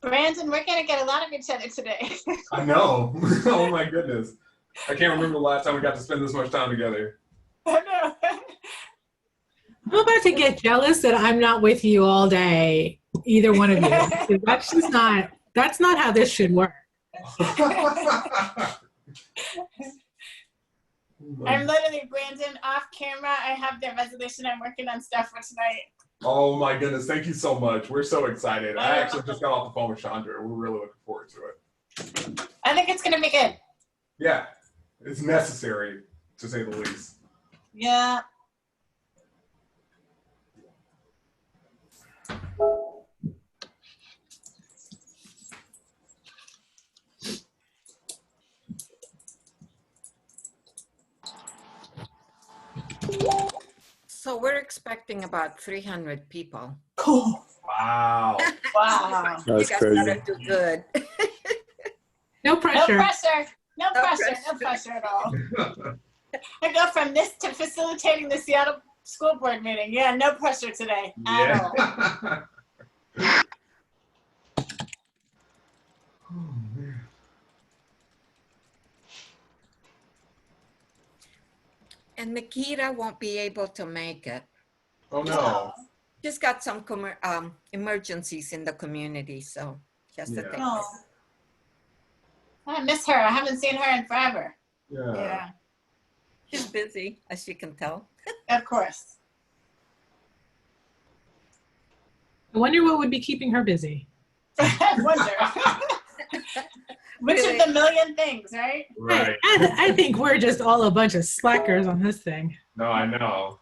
Brandon, we're going to get a lot of each other today. I know. Oh my goodness. I can't remember the last time we got to spend this much time together. I know. I'm about to get jealous that I'm not with you all day, either one of you. That's not how this should work. I'm literally, Brandon, off camera. I have the resolution I'm working on stuff for tonight. Oh my goodness. Thank you so much. We're so excited. I actually just got off the phone with Chandra. We're really looking forward to it. I think it's going to be good. Yeah. It's necessary, to say the least. Yeah. So we're expecting about 300 people. Cool. Wow. Wow. That's you guys crazy. better do good. No No pressure. pressure. No No pressure. pressure. No pressure at all. I go from this to facilitating the Seattle School Board meeting. Yeah, no pressure today at all. Yeah. Oh, man. And Nikita won't be able to make it. Oh no. She's got some emergencies in the community, so she has to Yeah. take Oh. it. I miss her. I haven't seen her in forever. Yeah. Yeah, She's busy, as you can tell. of course. I wonder what would be keeping her busy. I wonder. Which Really? of the million things, right? Right. I think we're just all a bunch of slackers on this thing. No, I know.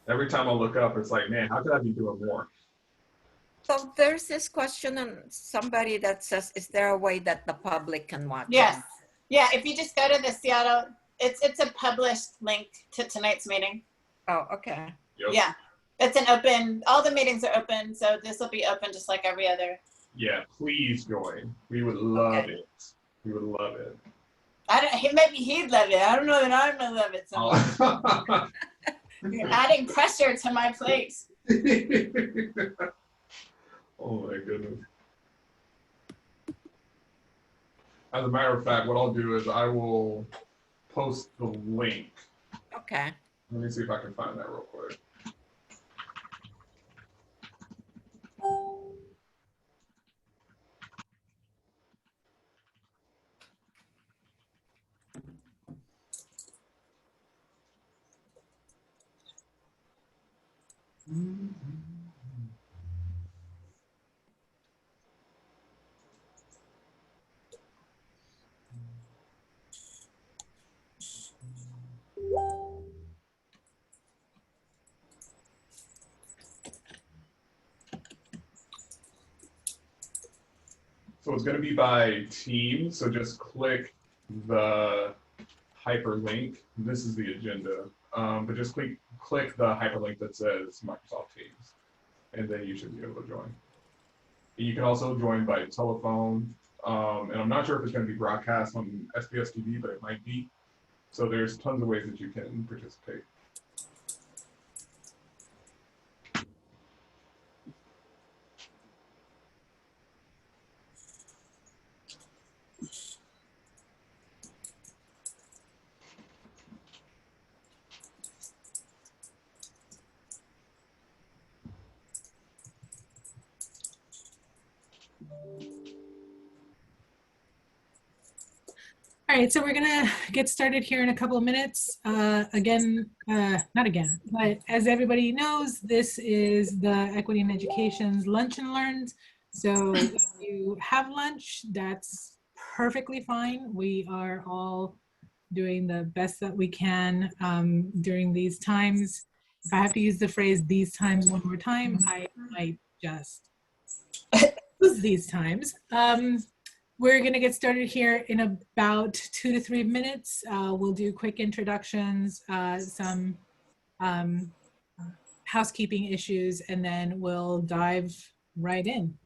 Every time I look up, it's like, man, how could I be doing more? So there's this question on somebody that says, is there a way that the public can watch Yes. it? Yeah, if you just go to the Seattle, it's a published link to tonight's meeting. Oh, okay. Yep. Yeah, it's an open, all the meetings are open, so this will be open just like every other. Yeah, please join. We would love Okay. it. We would love it. Maybe he'd love it. I don't know that I'm gonna love it so much. Oh. You're adding pressure to my plate. Oh my goodness. As a matter of fact, what I'll do is I will post the link. Okay. Let me see if I can find that real quick. So it's going to be by team. So just click the hyperlink. This is the agenda. But just click the hyperlink that says Microsoft Teams, and then you should be able to join. You can also join by telephone. And I'm not sure if it's going to be broadcast on SBS TV, but it might be. So there's tons of ways that you can participate. All right, so we're gonna get started here in a couple of minutes. Not again, but as everybody knows, this is the Equity in Education's Lunch and Learns. So if you have lunch, that's perfectly fine. We are all doing the best that we can during these times. If I have to use the phrase "these times" one more time, I might just use these times. We're going to get started here in about 2 to 3 minutes. We'll do quick introductions, some housekeeping issues, and then we'll dive right in.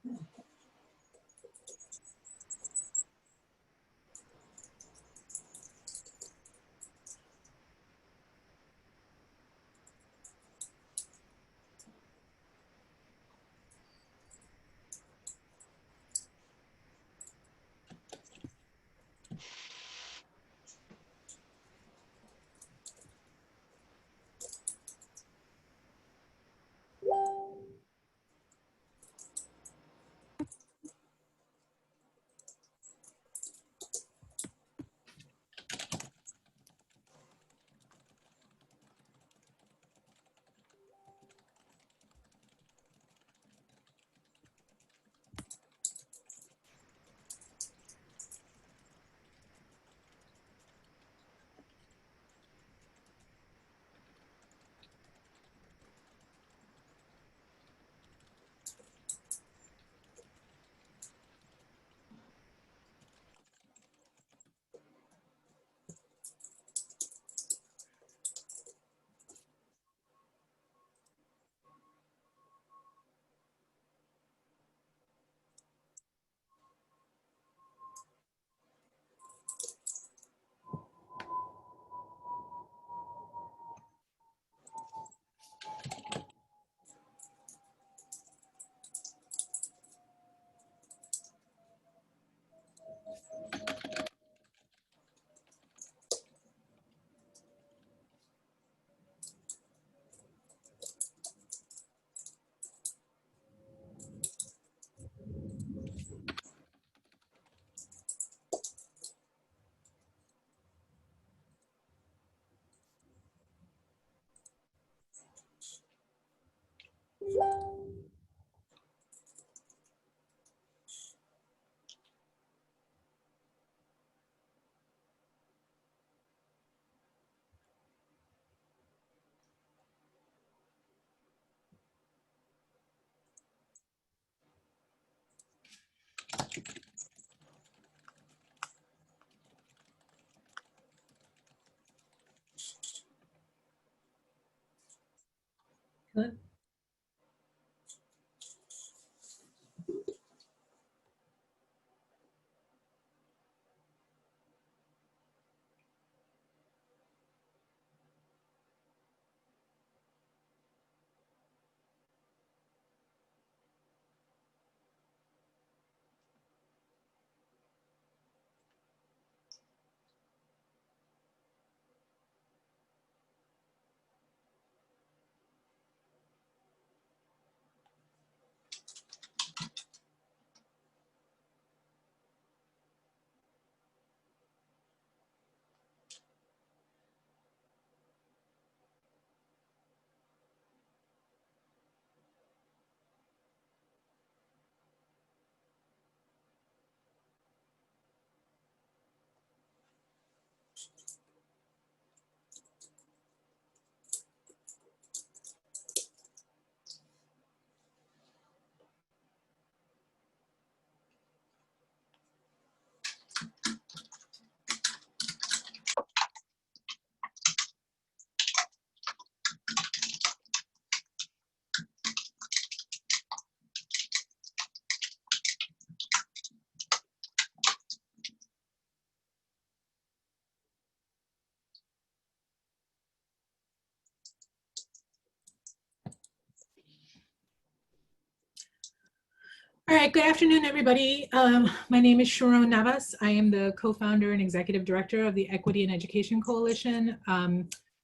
right, good afternoon, everybody. My name is Sharon Navas. I am the co-founder and executive director of the Equity in Education Coalition.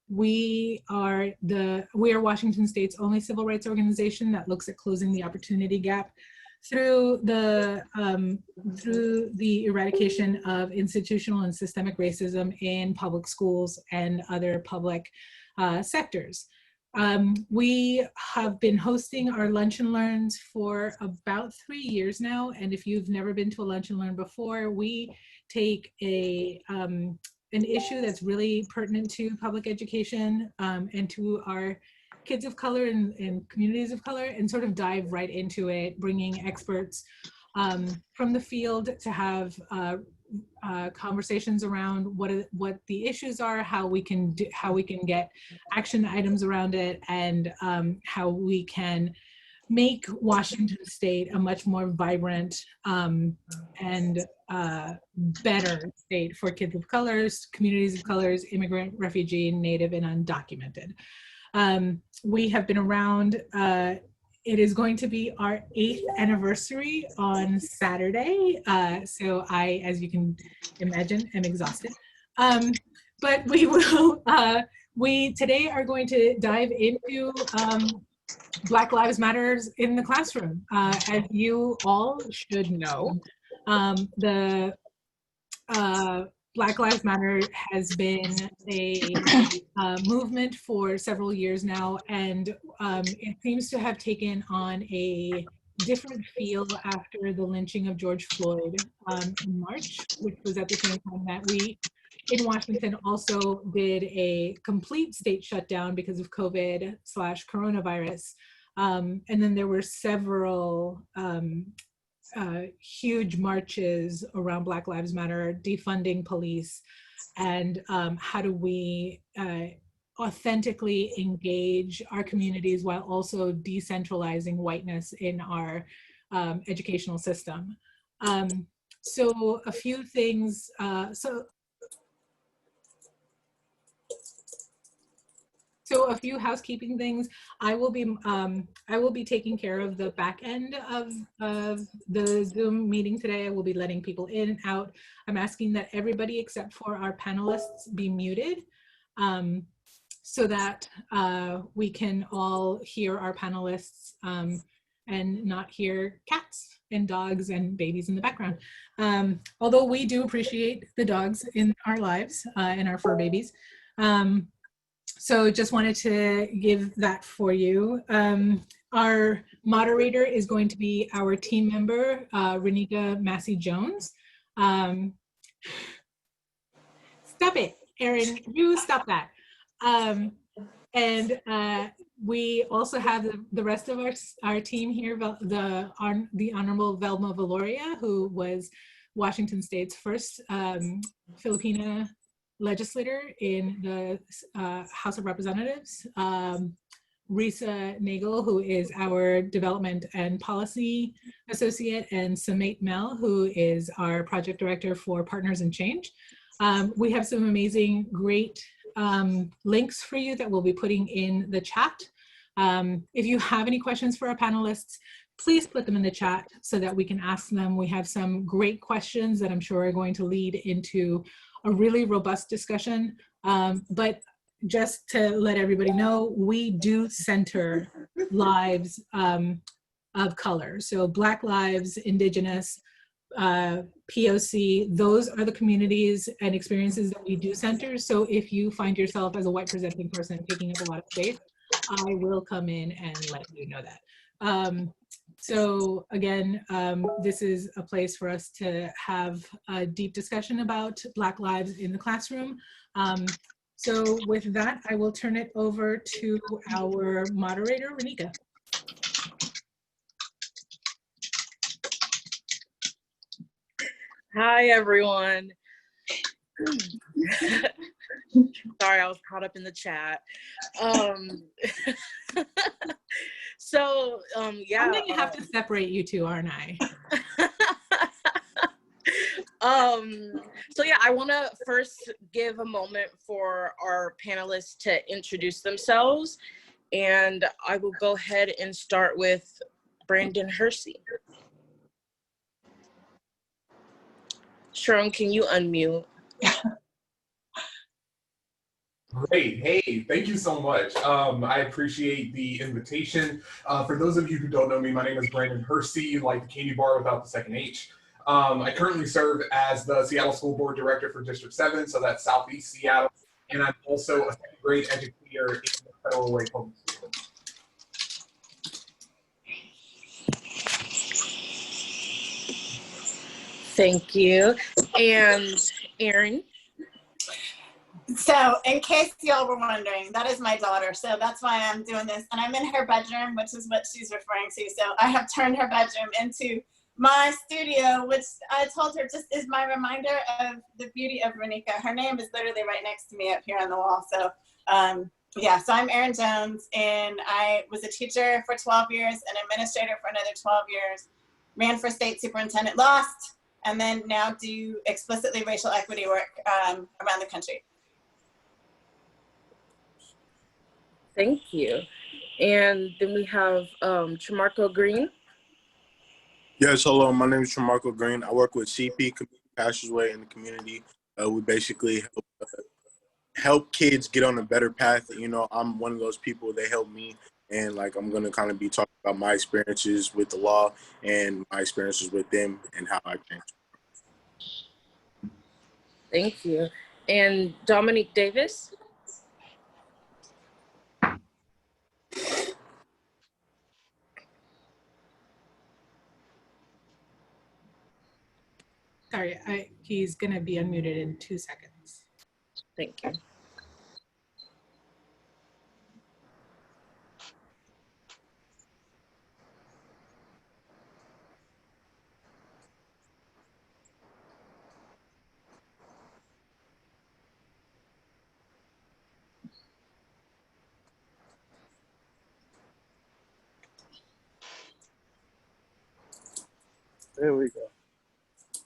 We are Washington State's only civil rights organization that looks at closing the opportunity gap through the eradication of institutional and systemic racism in public schools and other public sectors. We have been hosting our Lunch and Learns for about 3 years now, and if you've never been to a Lunch and Learn before, we take an issue that's really pertinent to public education and to our kids of color and communities of color, and sort of dive right into it, bringing experts from the field to have conversations around what the issues are, how we can get action items around it, and how we can make Washington State a much more vibrant and better state for kids of colors, communities of colors, immigrant, refugee, Native, and undocumented. We have been around. It is going to be our 8th anniversary on Saturday. So I, as you can imagine, am exhausted. But we will, we today are going to dive into Black Lives Matters in the classroom. As you all should know, the Black Lives Matter has been a movement for several years now, and it seems to have taken on a different feel after the lynching of George Floyd in March, which was at the same time that we in Washington also did a complete state shutdown because of COVID/coronavirus. And then there were several huge marches around Black Lives Matter, defunding police, and how do we authentically engage our communities while also decentralizing whiteness in our educational system. So a few things, So a few housekeeping things. I will be taking care of the back end of the Zoom meeting today. I will be letting people in and out. I'm asking that everybody except for our panelists be muted so that we can all hear our panelists and not hear cats and dogs and babies in the background. Although we do appreciate the dogs in our lives and our fur babies. So just wanted to give that for you. Our moderator is going to be our team member, Renika Massey-Jones. Stop it, Erin, you stop that. And we also have the rest of our team here, the Honorable Velma Valoria, who was Washington State's first Filipina legislator in the House of Representatives, Risa Nagel, who is our Development and Policy Associate, and Samait Mel, who is our Project Director for Partners in Change. We have some amazing, great links for you that we'll be putting in the chat. If you have any questions for our panelists, please put them in the chat so that we can ask them. We have some great questions that I'm sure are going to lead into a really robust discussion, but just to let everybody know, we do center lives of color. So Black lives, Indigenous, POC, those are the communities and experiences that we do center. So if you find yourself as a white presenting person taking up a lot of space, I will come in and let you know that. So again, this is a place for us to have a deep discussion about Black lives in the classroom. So with that, I will turn it over to our moderator, Renika. Hi, everyone. Sorry, I was caught up in the chat. So, yeah. I'm gonna have to separate you two, aren't I? So yeah, I want to first give a moment for our panelists to introduce themselves, and I will go ahead and start with Brandon Hersey. Sharon, can you unmute? Great. Hey, thank you so much. I appreciate the invitation. For those of you who don't know me, my name is Brandon Hersey, like the candy bar without the second H. I currently serve as the Seattle School Board Director for District 7, so that's Southeast Seattle, and I'm also a second grade educator in the Federal Way Public School. Thank you. And Erin? So in case y'all were wondering, that is my daughter. So that's why I'm doing this. And I'm in her bedroom, which is what she's referring to. So I have turned her bedroom into my studio, which I told her just is my reminder of the beauty of Renika. Her name is literally right next to me up here on the wall. So yeah, so I'm Erin Jones, and I was a teacher for 12 years, an administrator for another 12 years, ran for state superintendent, lost, and then now do explicitly racial equity work around the country. Thank you. And then we have Tremarco Green. Yes, hello. My name is Tremarco Green. I work with CP Community Passageways in the community. We basically help kids get on a better path. You know, I'm one of those people. They help me, and like I'm gonna kind of be talking about my experiences with the law and my experiences with them and how I changed. Thank you. And Dominique Davis. Sorry, he's going to be unmuted in 2 seconds. Thank you. There we go.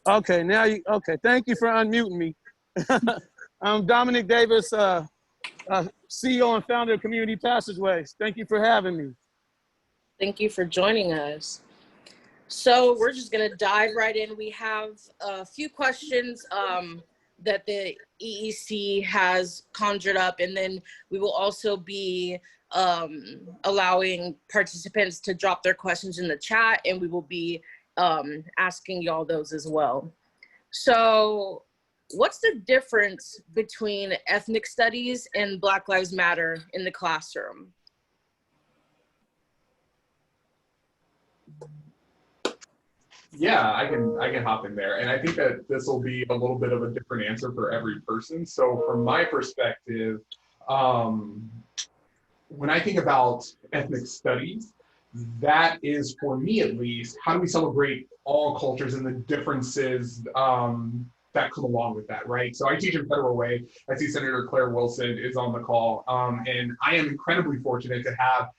Okay, now you, okay, thank you for unmuting me. I'm Dominic Davis, CEO and founder of Community Passageways. Thank you for having me. Thank you for joining us. So we're just gonna dive right in. We have a few questions that the EEC has conjured up, and then we will also be allowing participants to drop their questions in the chat, and we will be asking y'all those as well. So what's the difference between ethnic studies and Black Lives Matter in the classroom? Yeah, I can hop in there. And I think that this will be a little bit of a different answer for every person. So from my perspective, when I think about ethnic studies, that is, for me at least, how do we celebrate all cultures and the differences that come along with that, right? So I teach in Federal Way. I see Senator Claire Wilson is on the call. And I am incredibly fortunate to have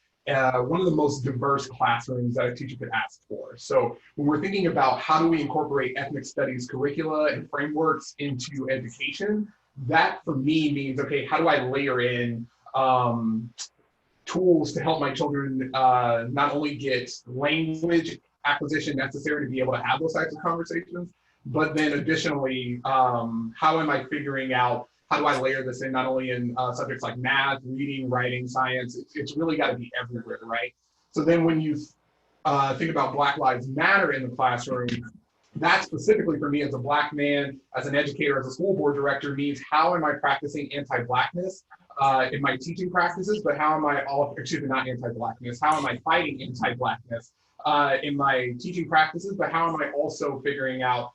one of the most diverse classrooms that a teacher could ask for. So when we're thinking about how do we incorporate ethnic studies curricula and frameworks into education, that for me means, okay, how do I layer in tools to help my children not only get language acquisition necessary to be able to have those types of conversations, but then additionally, how am I figuring out, how do I layer this in not only in subjects like math, reading, writing, science, it's really got to be everywhere, right? So then when you think about Black Lives Matter in the classroom, that specifically for me as a Black man, as an educator, as a school board director means how am I practicing anti-Blackness in my teaching practices, but how am I not anti-Blackness, how am I fighting anti-Blackness in my teaching practices, but how am I also figuring out,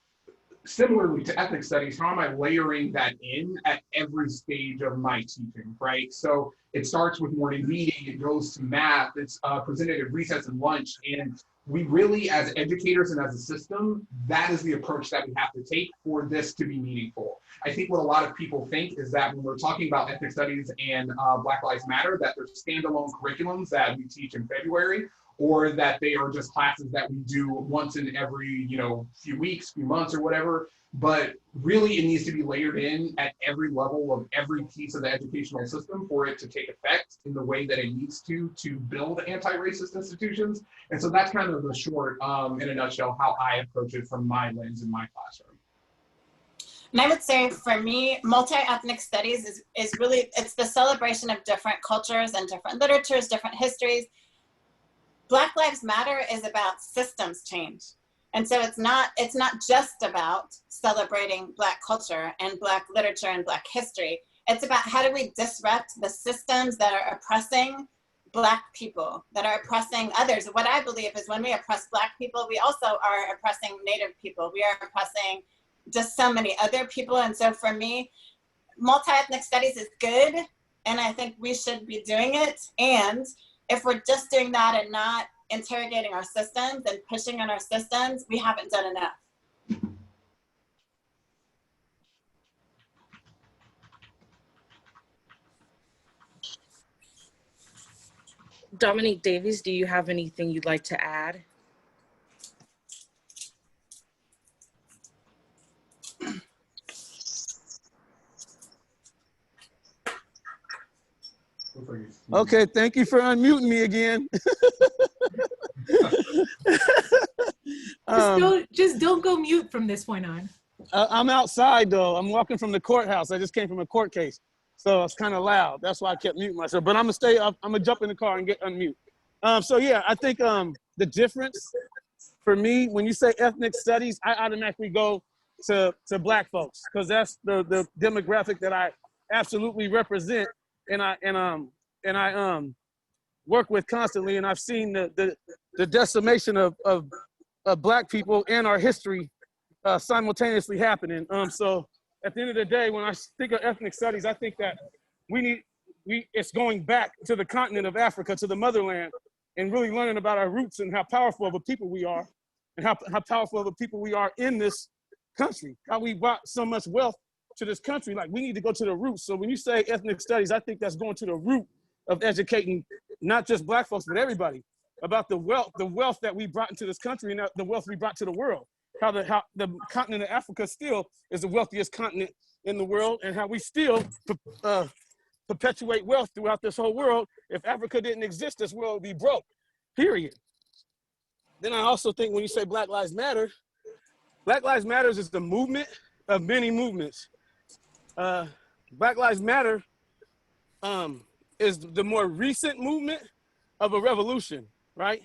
similarly to ethnic studies, how am I layering that in at every stage of my teaching, right? So it starts with morning reading, it goes to math, it's presented at recess and lunch, and we really, as educators and as a system, that is the approach that we have to take for this to be meaningful. I think what a lot of people think is that when we're talking about ethnic studies and Black Lives Matter, that they're standalone curriculums that we teach in February, or that they are just classes that we do once in every, few weeks, few months or whatever. But really it needs to be layered in at every level of every piece of the educational system for it to take effect in the way that it needs to build anti-racist institutions. And so that's kind of the short, in a nutshell, how I approach it from my lens in my classroom. And I would say for me, multi-ethnic studies is really, it's the celebration of different cultures and different literatures, different histories. Black Lives Matter is about systems change. And so it's not just about celebrating Black culture and Black literature and Black history. It's about how do we disrupt the systems that are oppressing Black people, that are oppressing others. What I believe is when we oppress Black people, we also are oppressing Native people. We are oppressing just so many other people. And so for me, multi-ethnic studies is good. And I think we should be doing it. And if we're just doing that and not interrogating our systems and pushing on our systems, we haven't done enough. Dominique Davies, do you have anything you'd like to add? Okay, thank you for unmuting me again. Just don't go mute from this point on. I'm outside though. I'm walking from the courthouse. I just came from a court case. So it's kind of loud. That's why I kept muting myself. But I'm gonna stay up. I'm gonna jump in the car and get unmute. So yeah, I think the difference for me, when you say ethnic studies, I automatically go to Black folks because that's the demographic that I absolutely represent and I work with constantly. And I've seen the decimation of Black people and our history simultaneously happening. So at the end of the day, when I think of ethnic studies, I think that it's going back to the continent of Africa, to the motherland, and really learning about our roots and how powerful of a people we are, and how powerful of a people we are in this country, how we brought so much wealth to this country. Like, we need to go to the roots. So when you say ethnic studies, I think that's going to the root of educating not just Black folks, but everybody about the wealth that we brought into this country and the wealth we brought to the world. How the continent of Africa still is the wealthiest continent in the world, and how we still perpetuate wealth throughout this whole world. If Africa didn't exist, this world would be broke, period. Then I also think when you say Black Lives Matter is the movement of many movements. Black Lives Matter is the more recent movement of a revolution, right?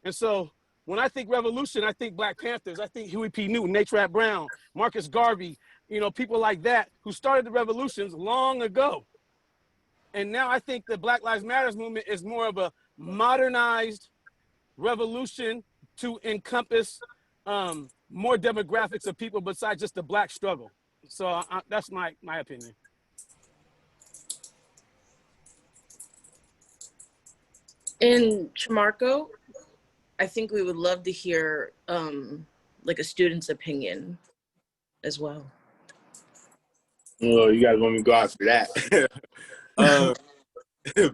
And so when I think revolution, I think Black Panthers, I think Huey P. Newton, Nate Brown, Marcus Garvey, people like that who started the revolutions long ago. And now I think the Black Lives Matter movement is more of a modernized revolution to encompass more demographics of people besides just the Black struggle. So that's my opinion. And Chamarko, I think we would love to hear like a student's opinion as well. Well, you guys want me to go after that?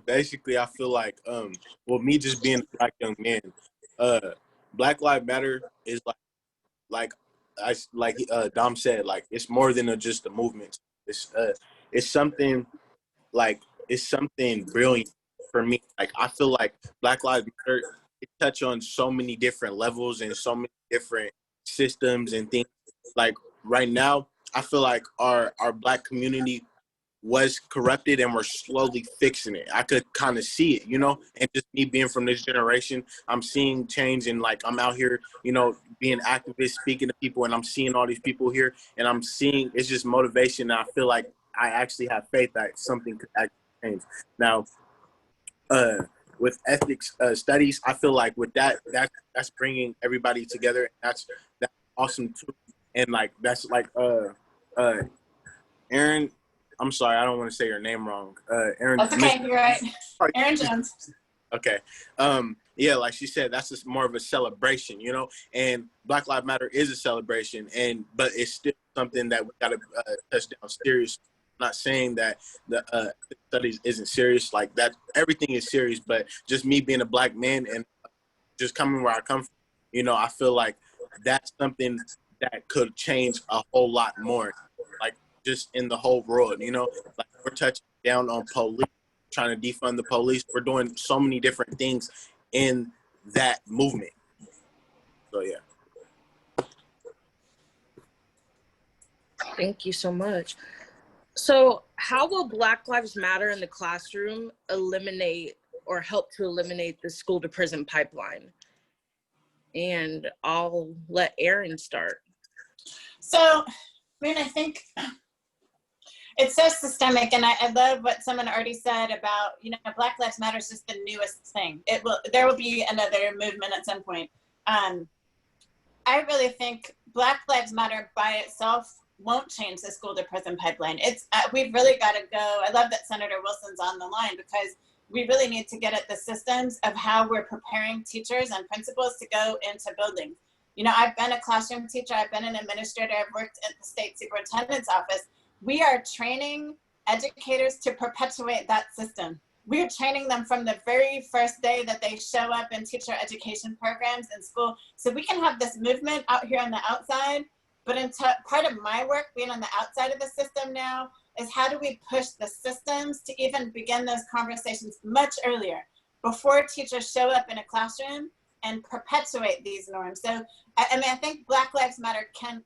Basically, I feel like, well, me just being a Black young man, Black Lives Matter is like Dom said, like, it's more than just a movement. It's something brilliant for me. Like, I feel like Black Lives Matter, it touch on so many different levels and so many different systems and things. Like, right now, I feel like our Black community was corrupted and we're slowly fixing it. I could kind of see it, and just me being from this generation, I'm seeing change, and like, I'm out here, being activist, speaking to people, and I'm seeing all these people here, and I'm seeing, it's just motivation. And I feel like I actually have faith that something could actually change. Now, with ethics studies, I feel like with that's bringing everybody together. That's awesome too. And like, that's like Erin, I'm sorry, I don't want to say your name wrong. Erin. That's okay, you're right. Erin Jones. Okay. Yeah, like she said, that's just more of a celebration, and Black Lives Matter is a celebration, but it's still something that we gotta touch down serious. I'm not saying that the studies isn't serious, like that, everything is serious, but just me being a Black man and just coming where I come from, I feel like that's something that could change a whole lot more, like just in the whole world, like we're touching down on police, trying to defund the police. We're doing so many different things in that movement. So yeah. Thank you so much. So how will Black Lives Matter in the classroom eliminate or help to eliminate the school to prison pipeline? And I'll let Erin start. So, I mean, I think it's so systemic, and I love what someone already said about, you know, Black Lives Matter is just the newest thing. There will be another movement at some point. I really think Black Lives Matter by itself won't change the school to prison pipeline. We've really got to go. I love that Senator Wilson's on the line, because we really need to get at the systems of how we're preparing teachers and principals to go into buildings. You know, I've been a classroom teacher, I've been an administrator, I've worked at the state superintendent's office. We are training educators to perpetuate that system. We're training them from the very first day that they show up in teacher education programs in school. So we can have this movement out here on the outside, but part of my work being on the outside of the system now is how do we push the systems to even begin those conversations much earlier, before teachers show up in a classroom and perpetuate these norms. So, I mean, I think Black Lives Matter can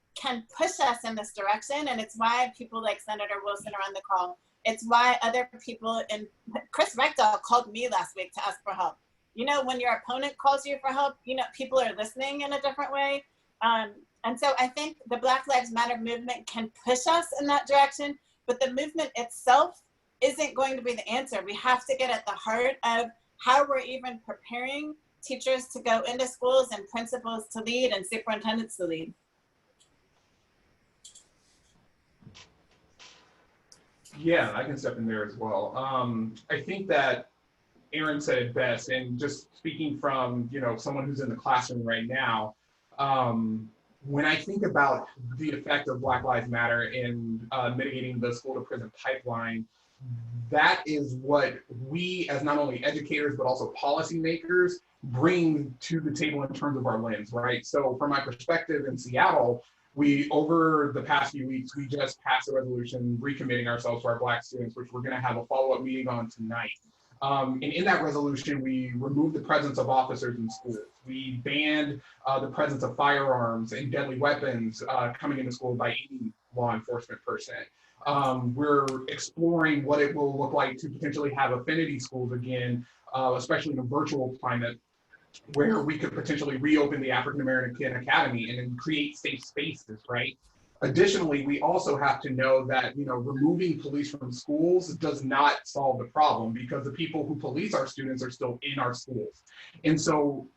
push us in this direction, and it's why people like Senator Wilson are on the call. It's why other people, and Chris Reckdahl called me last week to ask for help. You know, when your opponent calls you for help, you know, people are listening in a different way. And so I think the Black Lives Matter movement can push us in that direction, but the movement itself isn't going to be the answer. We have to get at the heart of how we're even preparing teachers to go into schools and principals to lead and superintendents to lead. Yeah, I can step in there as well. I think that Erin said it best, and just speaking from, you know, someone who's in the classroom right now, when I think about the effect of Black Lives Matter in mitigating the school to prison pipeline, that is what we as not only educators, but also policymakers bring to the table in terms of our lens, right? So from my perspective in Seattle, over the past few weeks, we just passed a resolution recommitting ourselves to our Black students, which we're gonna have a follow-up meeting on tonight. And in that resolution, we removed the presence of officers in schools. We banned the presence of firearms and deadly weapons coming into school by any law enforcement person. We're exploring what it will look like to potentially have affinity schools again, especially in a virtual climate, where we could potentially reopen the African American Academy and then create safe spaces, right? Additionally, we also have to know that, you know, removing police from schools does not solve the problem, because the people who police our students are still in our schools. And so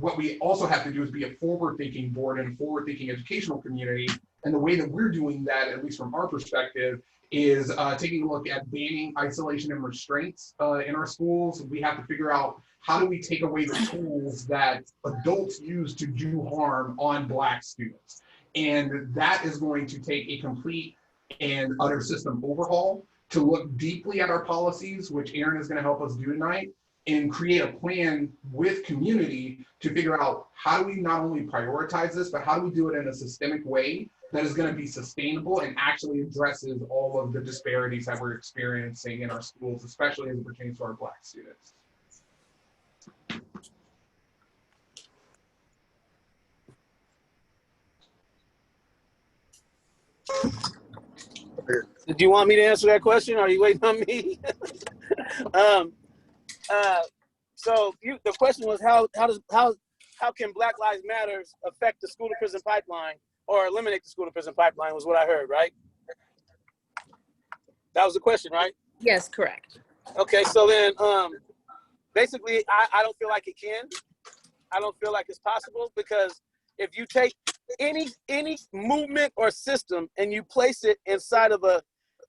what we also have to do is be a forward-thinking board and a forward-thinking educational community. And the way that we're doing that, at least from our perspective, is taking a look at banning isolation and restraints in our schools. We have to figure out, how do we take away the tools that adults use to do harm on Black students? And that is going to take a complete and utter system overhaul to look deeply at our policies, which Erin is going to help us do tonight, and create a plan with community to figure out, how do we not only prioritize this, but how do we do it in a systemic way that is going to be sustainable and actually addresses all of the disparities that we're experiencing in our schools, especially as it pertains to our Black students. Do you want me to answer that question? Or are you waiting on me? So the question was, how can Black Lives Matter affect the school to prison pipeline, or eliminate the school to prison pipeline, was what I heard, right? That was the question, right? Yes, correct. Okay, so then basically I don't feel like it can. I don't feel like it's possible, because if you take any movement or system and you place it inside of a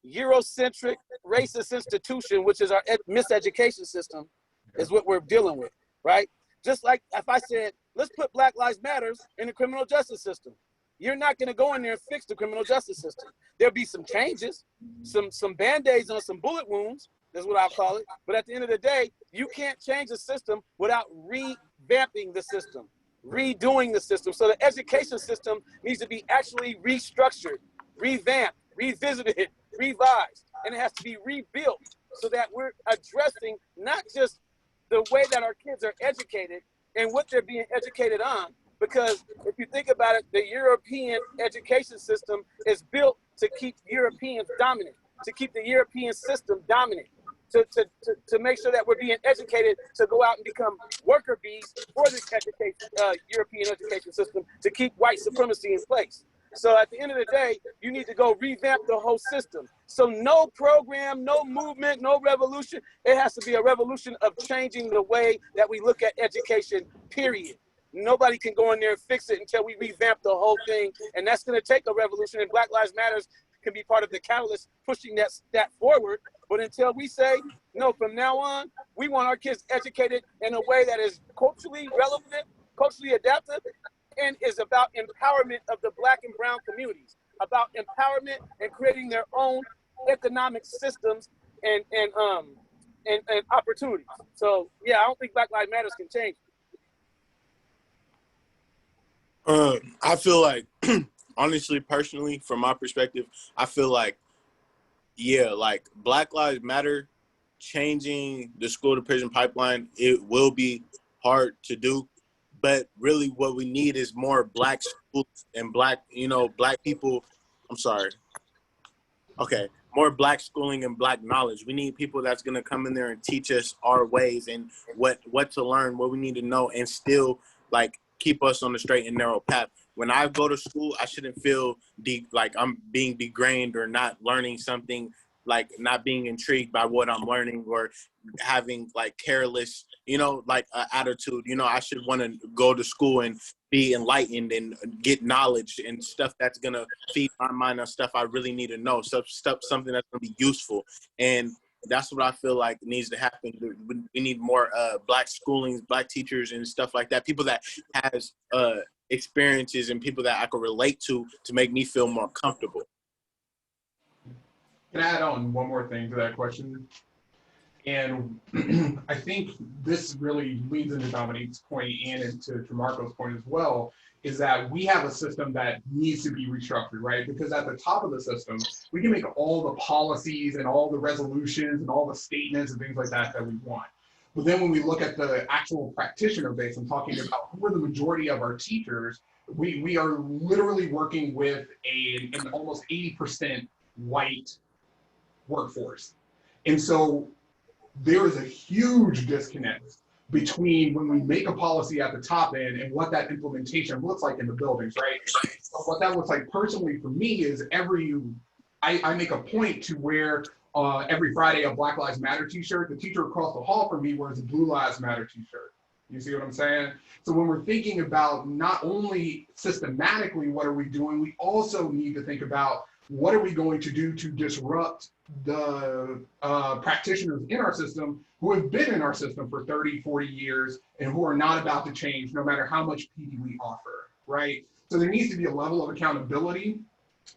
Eurocentric racist institution, which is our miseducation system, is what we're dealing with, right? Just like if I said, let's put Black Lives Matter in the criminal justice system. You're not going to go in there and fix the criminal justice system. There'll be some changes, some Band-Aids on some bullet wounds, is what I'll call it. But at the end of the day, you can't change the system without revamping the system, redoing the system. So the education system needs to be actually restructured, revamped, revisited, revised, and it has to be rebuilt, so that we're addressing not just the way that our kids are educated and what they're being educated on. Because if you think about it, the European education system is built to keep Europeans dominant, to keep the European system dominant, to make sure that we're being educated to go out and become worker bees for this European education system to keep white supremacy in place. So at the end of the day, you need to go revamp the whole system. So no program, no movement, no revolution. It has to be a revolution of changing the way that we look at education, period. Nobody can go in there and fix it until we revamp the whole thing. And that's going to take a revolution. And Black Lives Matter can be part of the catalyst pushing that forward. But until we say, no, from now on, we want our kids educated in a way that is culturally relevant, culturally adaptive, and is about empowerment of the Black and brown communities, about empowerment and creating their own economic systems and opportunities. So yeah, I don't think Black Lives Matter can change. I feel like, honestly, personally, from my perspective, I feel like, yeah, like Black Lives Matter changing the school to prison pipeline, it will be hard to do. But really what we need is more Black schools and Black people. I'm sorry. Okay. More Black schooling and Black knowledge. We need people that's going to come in there and teach us our ways and what to learn, what we need to know, and still like keep us on the straight and narrow path. When I go to school, I shouldn't feel like I'm being degraded or not learning something, like not being intrigued by what I'm learning or having like careless, attitude. I should want to go to school and be enlightened and get knowledge and stuff that's going to feed my mind on stuff I really need to know, something that's going to be useful. And that's what I feel like needs to happen. We need more Black schoolings, Black teachers and stuff like that. People that has experiences and people that I could relate to make me feel more comfortable. Can I add on one more thing to that question? And I think this really leads into Dominique's point and into Jamarco's point as well, is that we have a system that needs to be restructured, right? Because at the top of the system, we can make all the policies and all the resolutions and all the statements and things like that we want. But then when we look at the actual practitioner base, I'm talking about who are the majority of our teachers, we are literally working with an almost 80% white workforce. And so there is a huge disconnect between when we make a policy at the top end and what that implementation looks like in the buildings, right? So what that looks like personally for me is I make a point to wear every Friday a Black Lives Matter t-shirt. The teacher across the hall from me wears a Blue Lives Matter t-shirt. You see what I'm saying? So when we're thinking about not only systematically what are we doing, we also need to think about what are we going to do to disrupt the practitioners in our system who have been in our system for 30, 40 years and who are not about to change no matter how much PD we offer, right? So there needs to be a level of accountability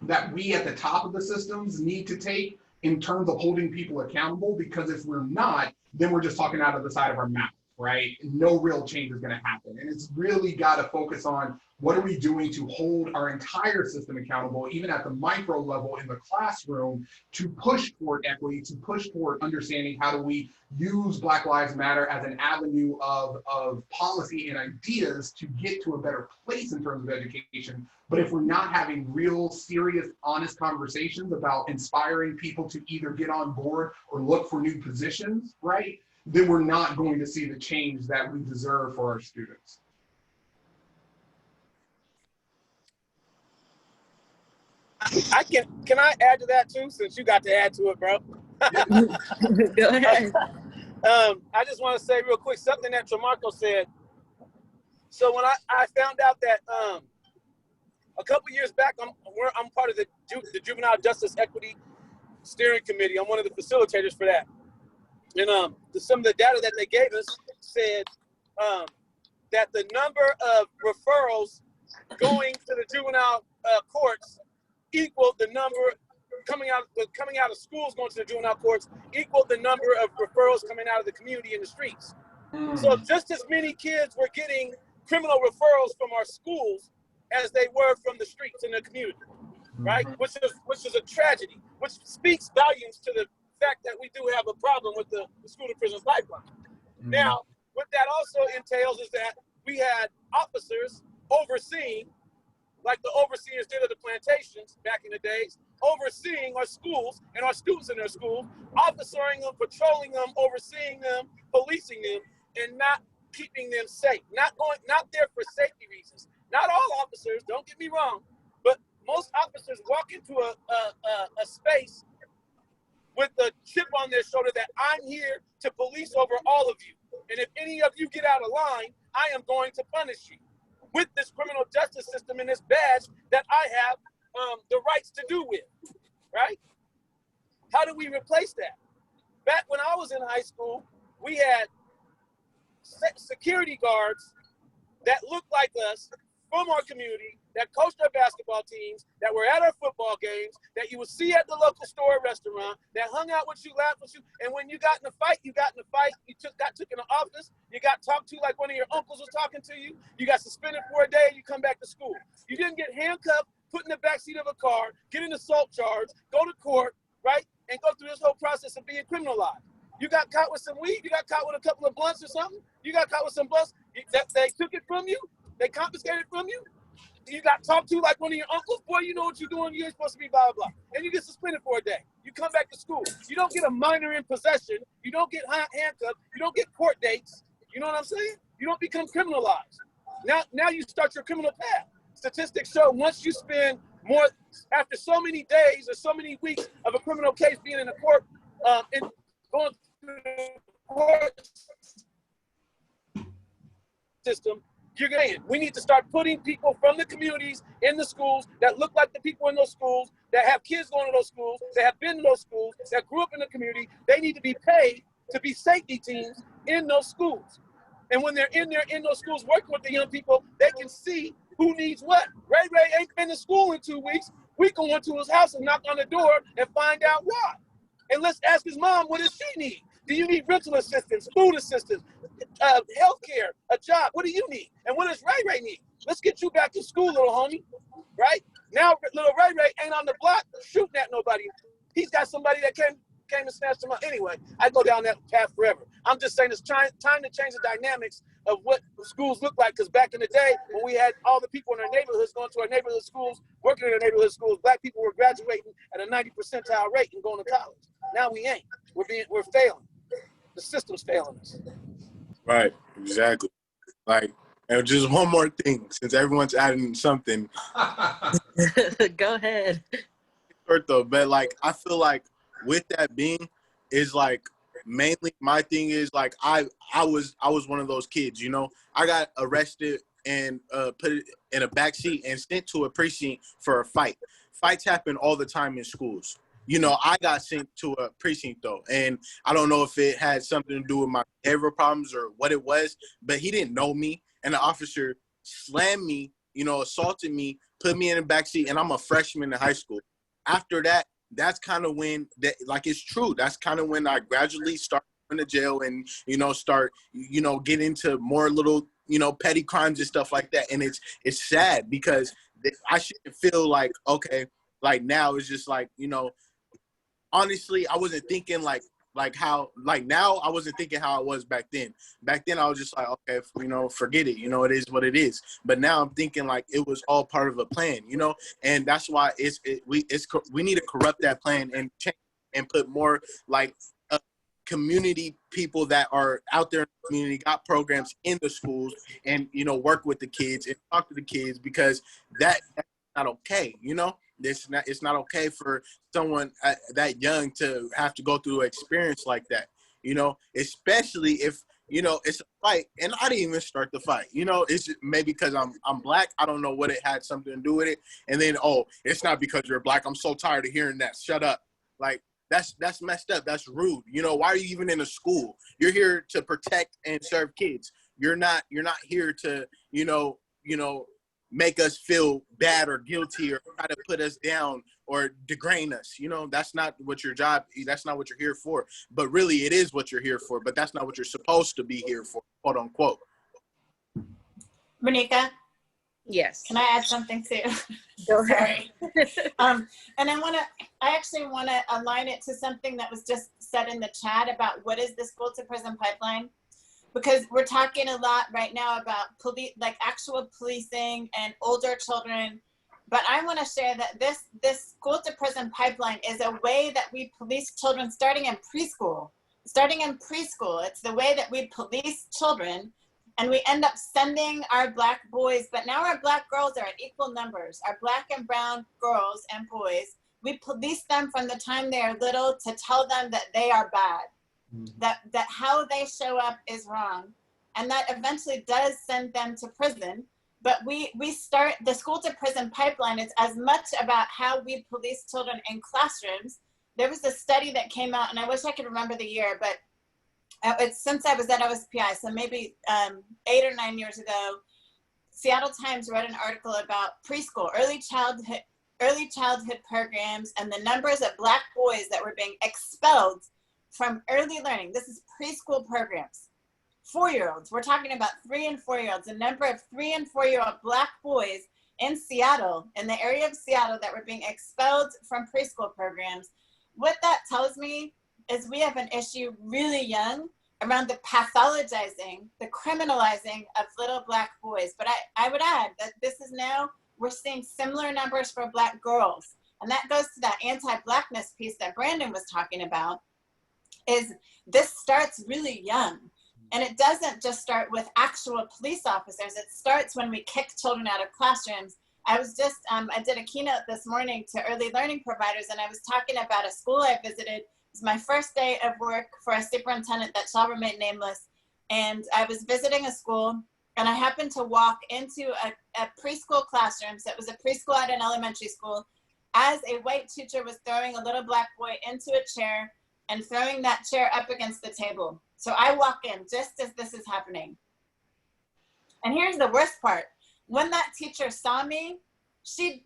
that we at the top of the systems need to take in terms of holding people accountable, because if we're not, then we're just talking out of the side of our mouth, right? No real change is gonna happen. And it's really gotta focus on what are we doing to hold our entire system accountable, even at the micro level in the classroom, to push toward equity, to push toward understanding how do we use Black Lives Matter as an avenue of policy and ideas to get to a better place in terms of education. But if we're not having real, serious, honest conversations about inspiring people to either get on board or look for new positions, right, then we're not going to see the change that we deserve for our students. Can I add to that too, since you got to add to it, bro? Go ahead. I just want to say real quick something that Jamarco said. So when I found out that a couple years back, I'm part of the Juvenile Justice Equity Steering Committee. I'm one of the facilitators for that. And some of the data that they gave us said that the number of referrals going to the juvenile courts equaled the number coming out of schools going to the juvenile courts equaled the number of referrals coming out of the community in the streets. So just as many kids were getting criminal referrals from our schools as they were from the streets in the community, right? Which is a tragedy, which speaks volumes to the fact that we do have a problem with the school to prison pipeline. Now, what that also entails is that we had officers overseeing like the overseers did of the plantations back in the days, overseeing our schools and our students in their schools, officering them, patrolling them, overseeing them, policing them, and not keeping them safe. Not there for safety reasons. Not all officers, don't get me wrong, but most officers walk into a space with a chip on their shoulder that I'm here to police over all of you. And if any of you get out of line, I am going to punish you with this criminal justice system and this badge that I have the rights to do with, right? How do we replace that? Back when I was in high school, we had security guards that looked like us from our community, that coached our basketball teams, that were at our football games, that you would see at the local store or restaurant, that hung out with you, laughed with you, and when you got in a fight, you got took in the office, you got talked to like one of your uncles was talking to you, you got suspended for a day, and you come back to school. You didn't get handcuffed, put in the backseat of a car, get an assault charge, go to court, right, and go through this whole process of being criminalized. You got caught with some weed, you got caught with a couple of blunts or something, you got caught with some blunts, they took it from you, they confiscated from you, you got talked to like one of your uncles, boy, you know what you're doing, you ain't supposed to be blah, blah, blah. And you get suspended for a day. You come back to school. You don't get a minor in possession. You don't get handcuffed. You don't get court dates. You know what I'm saying? You don't become criminalized. Now you start your criminal path. Statistics show once you spend more, after so many days or so many weeks of a criminal case being in a court, and going through the court system, you're going. We need to start putting people from the communities in the schools that look like the people in those schools, that have kids going to those schools, that have been to those schools, that grew up in the community. They need to be paid to be safety teams in those schools. And when they're in there in those schools working with the young people, they can see who needs what. Ray ain't been to school in 2 weeks. We go into his house and knock on the door and find out why. And let's ask his mom, what does she need? Do you need rental assistance, food assistance, health care, a job? What do you need? And what does Ray need? Let's get you back to school, little homie, right? Now, little Ray ain't on the block shooting at nobody. He's got somebody that came and snatched him up. Anyway, I go down that path forever. I'm just saying it's time to change the dynamics of what schools look like, because back in the day, when we had all the people in our neighborhoods going to our neighborhood schools, working in our neighborhood schools, black people were graduating at a 90 percentile rate and going to college. Now we ain't. We're failing. The system's failing us. Right, exactly. Like, and just one more thing, since everyone's adding something. Go ahead. Short though, but like I feel like with that being is like mainly my thing is like I was one of those kids, you know. I got arrested and put it in a backseat and sent to a precinct for a fight. Fights happen all the time in schools. You know, I got sent to a precinct though, and I don't know if it had something to do with my behavioral problems or what it was, but he didn't know me, and the officer slammed me, you know, assaulted me, put me in the backseat, and I'm a freshman in high school. After that, that's kind of when that, like, it's true. That's kind of when I gradually start going to jail and, you know, start, you know, get into more little, you know, petty crimes and stuff like that. And it's sad because I shouldn't feel like, okay, like now it's just like, you know, honestly, I wasn't thinking like how, like now I wasn't thinking how I was back then. Back then I was just like, okay, you know, forget it. You know, it is what it is. But now I'm thinking like it was all part of a plan, you know, and that's why we need to corrupt that plan and change and put more like community people that are out there in the community, got programs in the schools, and, you know, work with the kids and talk to the kids, because that's not okay, you know. It's not okay for someone that young to have to go through an experience like that, you know, especially if, you know, it's a fight and I didn't even start the fight, you know. It's maybe because I'm black. I don't know what it had something to do with it. And then, oh, it's not because you're black. I'm so tired of hearing that. Shut up. Like, that's messed up. That's rude. You know, why are you even in a school? You're here to protect and serve kids. You're not here to, you know, make us feel bad or guilty or try to put us down or degrade us. You know, that's not what your job, that's not what you're here for. But really it is what you're here for, but that's not what you're supposed to be here for, quote unquote. Monica? Yes. Can I add something too? Go ahead. And I actually want to align it to something that was just said in the chat about what is the school to prison pipeline? Because we're talking a lot right now about actual policing and older children But I want to share that this school to prison pipeline is a way that we police children starting in preschool. Starting in preschool, it's the way that we police children, and we end up sending our Black boys, but now our Black girls are at equal numbers. Our Black and brown girls and boys, we police them from the time they are little to tell them that they are bad, that how they show up is wrong, and that eventually does send them to prison. But we start the school to prison pipeline. It's as much about how we police children in classrooms. There was a study that came out, and I wish I could remember the year, but it's since I was at OSPI, so maybe 8 or 9 years ago, Seattle Times wrote an article about preschool, early childhood programs, and the numbers of Black boys that were being expelled from early learning. This is preschool programs. 4-year-olds, we're talking about 3 and 4-year-olds, the number of 3 and 4-year-old Black boys in Seattle, in the area of Seattle, that were being expelled from preschool programs. What that tells me is we have an issue really young around the pathologizing, the criminalizing of little Black boys. But I would add that this is now, we're seeing similar numbers for Black girls. And that goes to that anti-Blackness piece that Brandon was talking about, is this starts really young. And it doesn't just start with actual police officers. It starts when we kick children out of classrooms. I was just, I did a keynote this morning to early learning providers, and I was talking about a school I visited. It was my first day of work for a superintendent that shall remain nameless. And I was visiting a school, and I happened to walk into a preschool classroom. So it was a preschool at an elementary school, as a white teacher was throwing a little Black boy into a chair and throwing that chair up against the table. So I walk in just as this is happening. And here's the worst part. When that teacher saw me,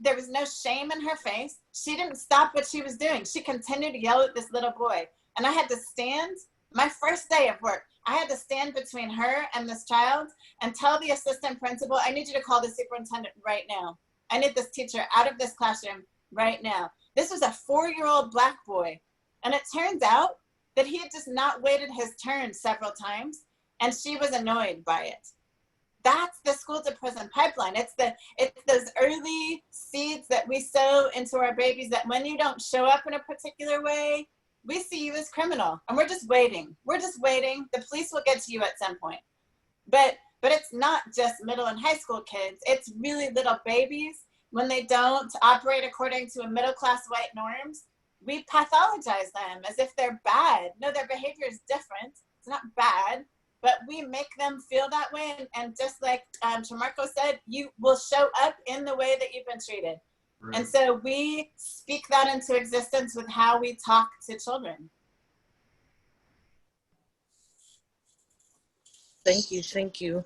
there was no shame in her face. She didn't stop what she was doing. She continued to yell at this little boy. And I had to stand, my first day of work, I had to stand between her and this child and tell the assistant principal, I need you to call the superintendent right now. I need this teacher out of this classroom right now. This was a 4-year-old Black boy. And it turns out that he had just not waited his turn several times, and she was annoyed by it. That's the school to prison pipeline. It's those early seeds that we sow into our babies, that when you don't show up in a particular way, we see you as criminal, and we're just waiting. We're just waiting. The police will get to you at some point. But it's not just middle and high school kids. It's really little babies. When they don't operate according to a middle-class white norms, we pathologize them as if they're bad. No, their behavior is different. It's not bad, but we make them feel that way. And just like Shamarko said, you will show up in the way that you've been treated. Right. And so we speak that into existence with how we talk to children. Thank you.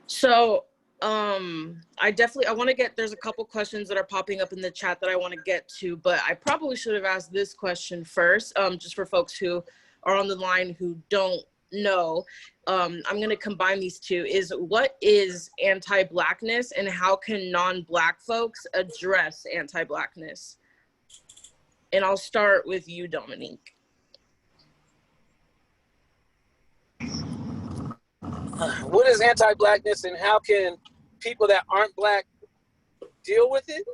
So I want to get, there's a couple questions that are popping up in the chat that I want to get to, but I probably should have asked this question first, just for folks who are on the line who don't know. I'm going to combine these two. What is anti-Blackness, and how can non-Black folks address anti-Blackness? And I'll start with you, Dominique. What is anti-Blackness, and how can people that aren't Black deal with it?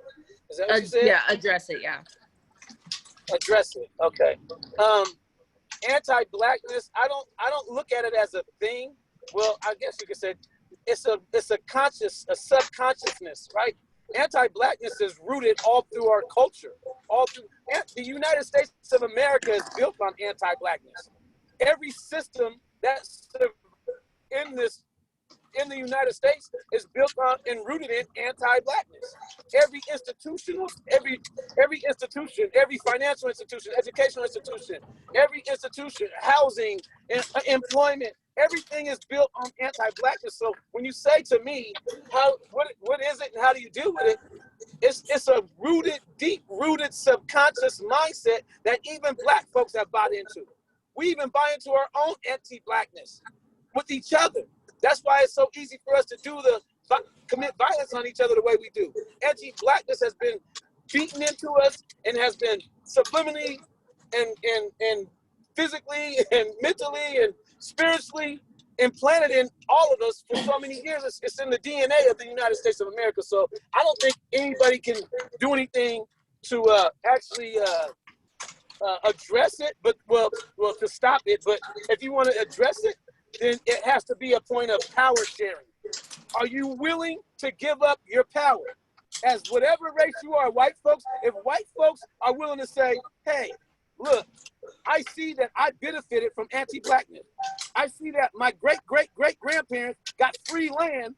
Is that what you said? Yeah, address it, yeah. Address it, okay. Anti-Blackness, I don't look at it as a thing. Well, I guess you could say it's a subconsciousness, right? Anti-Blackness is rooted all through our culture. The United States of America is built on anti-Blackness. Every system that's in the United States is built on and rooted in anti-Blackness. Every institution, every financial institution, educational institution, every institution, housing, employment, everything is built on anti-Blackness. So when you say to me, what is it and how do you deal with it? It's a deep-rooted subconscious mindset that even Black folks have bought into. We even buy into our own anti-Blackness with each other. That's why it's so easy for us to commit violence on each other the way we do. Anti-Blackness has been beaten into us and has been subliminally and physically and mentally and spiritually implanted in all of us for so many years. It's in the DNA of the United States of America. So I don't think anybody can do anything to actually address it, but well, to stop it. But if you want to address it, then it has to be a point of power sharing. Are you willing to give up your power? As whatever race you are, white folks, if white folks are willing to say, hey, look, I see that I benefited from anti-blackness. I see that my great-great-great-grandparents got free land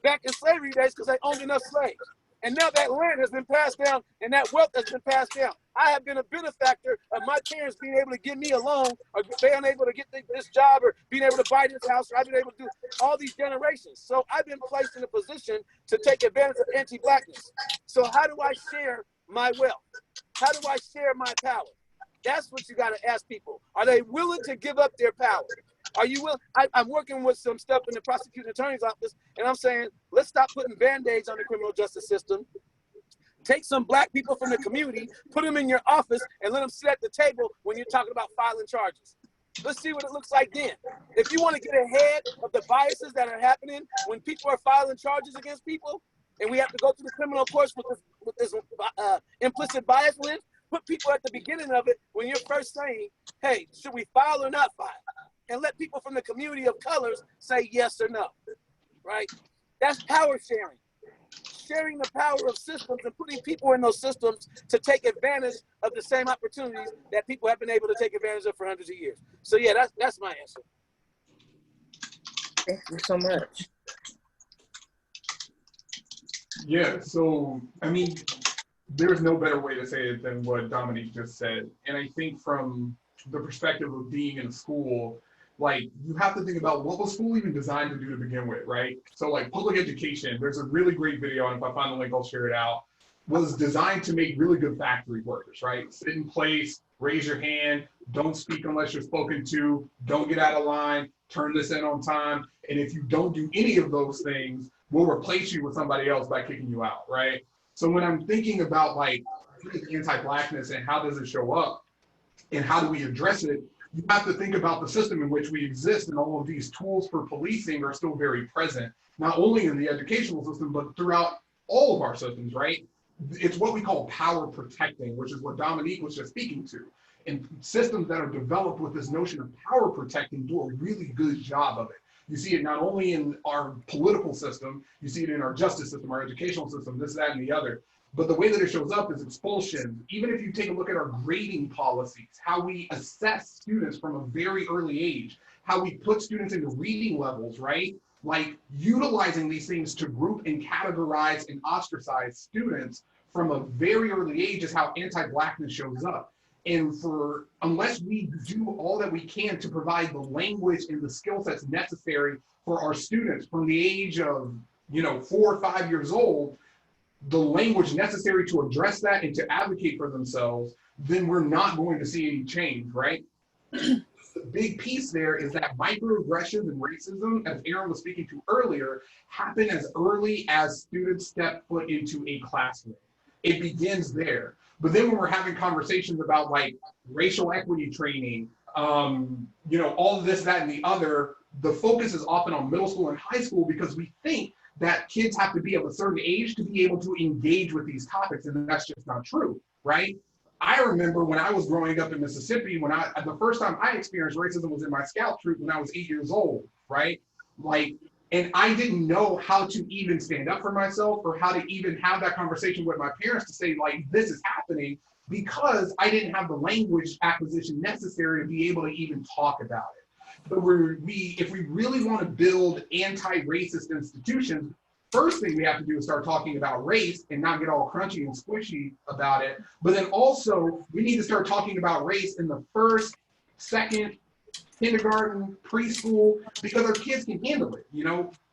back in slavery days because they owned enough slaves. And now that land has been passed down and that wealth has been passed down. I have been a benefactor of my parents being able to give me a loan or being able to get this job or being able to buy this house or I've been able to do all these generations. So I've been placed in a position to take advantage of anti-blackness. So how do I share my wealth? How do I share my power? That's what you got to ask people. Are they willing to give up their power? Are you willing? I'm working with some stuff in the prosecuting attorney's office, and I'm saying, let's stop putting Band-Aids on the criminal justice system. Take some black people from the community, put them in your office, and let them sit at the table when you're talking about filing charges. Let's see what it looks like then. If you want to get ahead of the biases that are happening when people are filing charges against people, and we have to go through the criminal courts with this implicit bias lens, put people at the beginning of it when you're first saying, hey, should we file or not file? And let people from the community of colors say yes or no, right? That's power sharing. Sharing the power of systems and putting people in those systems to take advantage of the same opportunities that people have been able to take advantage of for hundreds of years. So yeah, that's my answer. Thank you so much. Yeah, so, I mean, there's no better way to say it than what Dominique just said. And I think from the perspective of being in school, like, you have to think about what was school even designed to do to begin with, right? So like public education, there's a really great video, and if I find the link, I'll share it out, was designed to make really good factory workers, right? Sit in place, raise your hand, don't speak unless you're spoken to, don't get out of line, turn this in on time. And if you don't do any of those things, we'll replace you with somebody else by kicking you out, right? So when I'm thinking about like anti-blackness and how does it show up and how do we address it, you have to think about the system in which we exist, and all of these tools for policing are still very present, not only in the educational system, but throughout all of our systems, right? It's what we call power protecting, which is what Dominique was just speaking to. And systems that are developed with this notion of power protecting do a really good job of it. You see it not only in our political system, you see it in our justice system, our educational system, this, that, and the other. But the way that it shows up is expulsion. Even if you take a look at our grading policies, how we assess students from a very early age, how we put students into reading levels, right? Like utilizing these things to group and categorize and ostracize students from a very early age is how anti-blackness shows up. And unless we do all that we can to provide the language and the skill sets necessary for our students from the age of, 4 or 5 years old, the language necessary to address that and to advocate for themselves, then we're not going to see any change, right? The big piece there is that microaggressions and racism, as Aaron was speaking to earlier, happen as early as students step foot into a classroom. It begins there. But then when we're having conversations about like racial equity training, all of this, that, and the other, the focus is often on middle school and high school because we think that kids have to be of a certain age to be able to engage with these topics, and that's just not true, right? I remember when I was growing up in Mississippi, the first time I experienced racism was in my scout troop when I was 8 years old, right? And I didn't know how to even stand up for myself or how to even have that conversation with my parents to say, like, this is happening, because I didn't have the language acquisition necessary to be able to even talk about it. But if we really want to build anti-racist institutions, first thing we have to do is start talking about race and not get all crunchy and squishy about it. But then also, we need to start talking about race in the first, second, kindergarten, preschool, because our kids can handle it.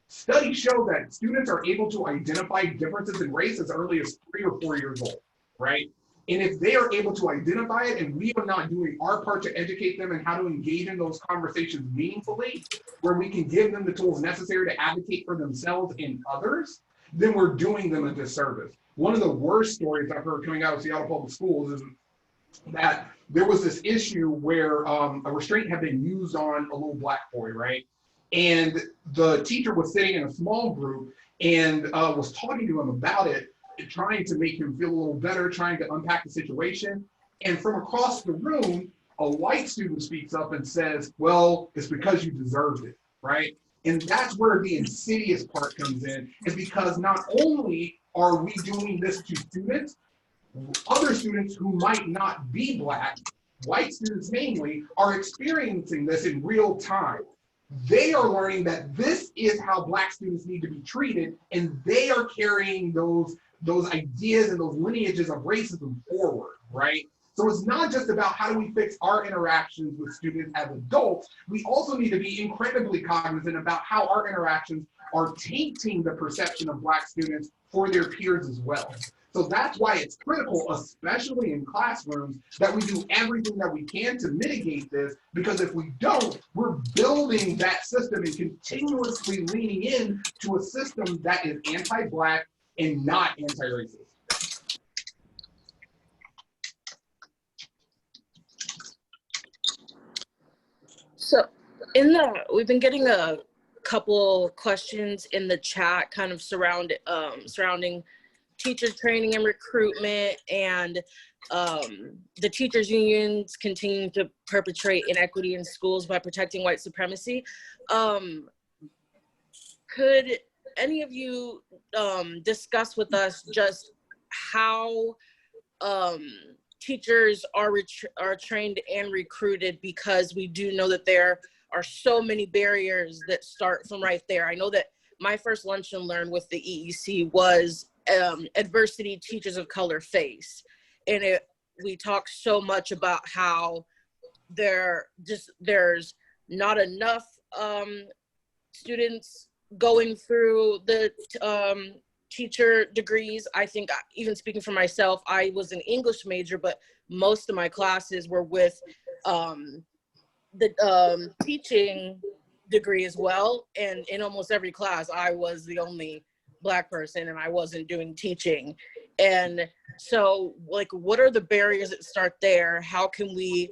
Studies show that students are able to identify differences in race as early as 3 or 4 years old, right? And if they are able to identify it and we are not doing our part to educate them and how to engage in those conversations meaningfully, where we can give them the tools necessary to advocate for themselves and others, then we're doing them a disservice. One of the worst stories I've heard coming out of Seattle Public Schools is that there was this issue where a restraint had been used on a little black boy, right? And the teacher was sitting in a small group and was talking to him about it, trying to make him feel a little better, trying to unpack the situation. And from across the room, a white student speaks up and says, well, it's because you deserved it, right? And that's where the insidious part comes in, is because not only are we doing this to students, other students who might not be Black, white students mainly, are experiencing this in real time. They are learning that this is how Black students need to be treated, and they are carrying those ideas and those lineages of racism forward, right? So it's not just about how do we fix our interactions with students as adults, we also need to be incredibly cognizant about how our interactions are tainting the perception of Black students for their peers as well. So that's why it's critical, especially in classrooms, that we do everything that we can to mitigate this, because if we don't, we're building that system and continuously leaning in to a system that is anti-Black and not anti-racist. So we've been getting a couple questions in the chat kind of surrounding teacher training and recruitment, and the teachers unions continuing to perpetrate inequity in schools by protecting white supremacy. Could any of you discuss with us just how teachers are trained and recruited, because we do know that there are so many barriers that start from right there. I know that my first lunch and learn with the EEC was adversity teachers of color face, and we talk so much about how there's not enough students going through the teacher degrees. I think, even speaking for myself, I was an English major, but most of my classes were with the teaching degree as well. And in almost every class, I was the only Black person and I wasn't doing teaching. And so, like, what are the barriers that start there? How can we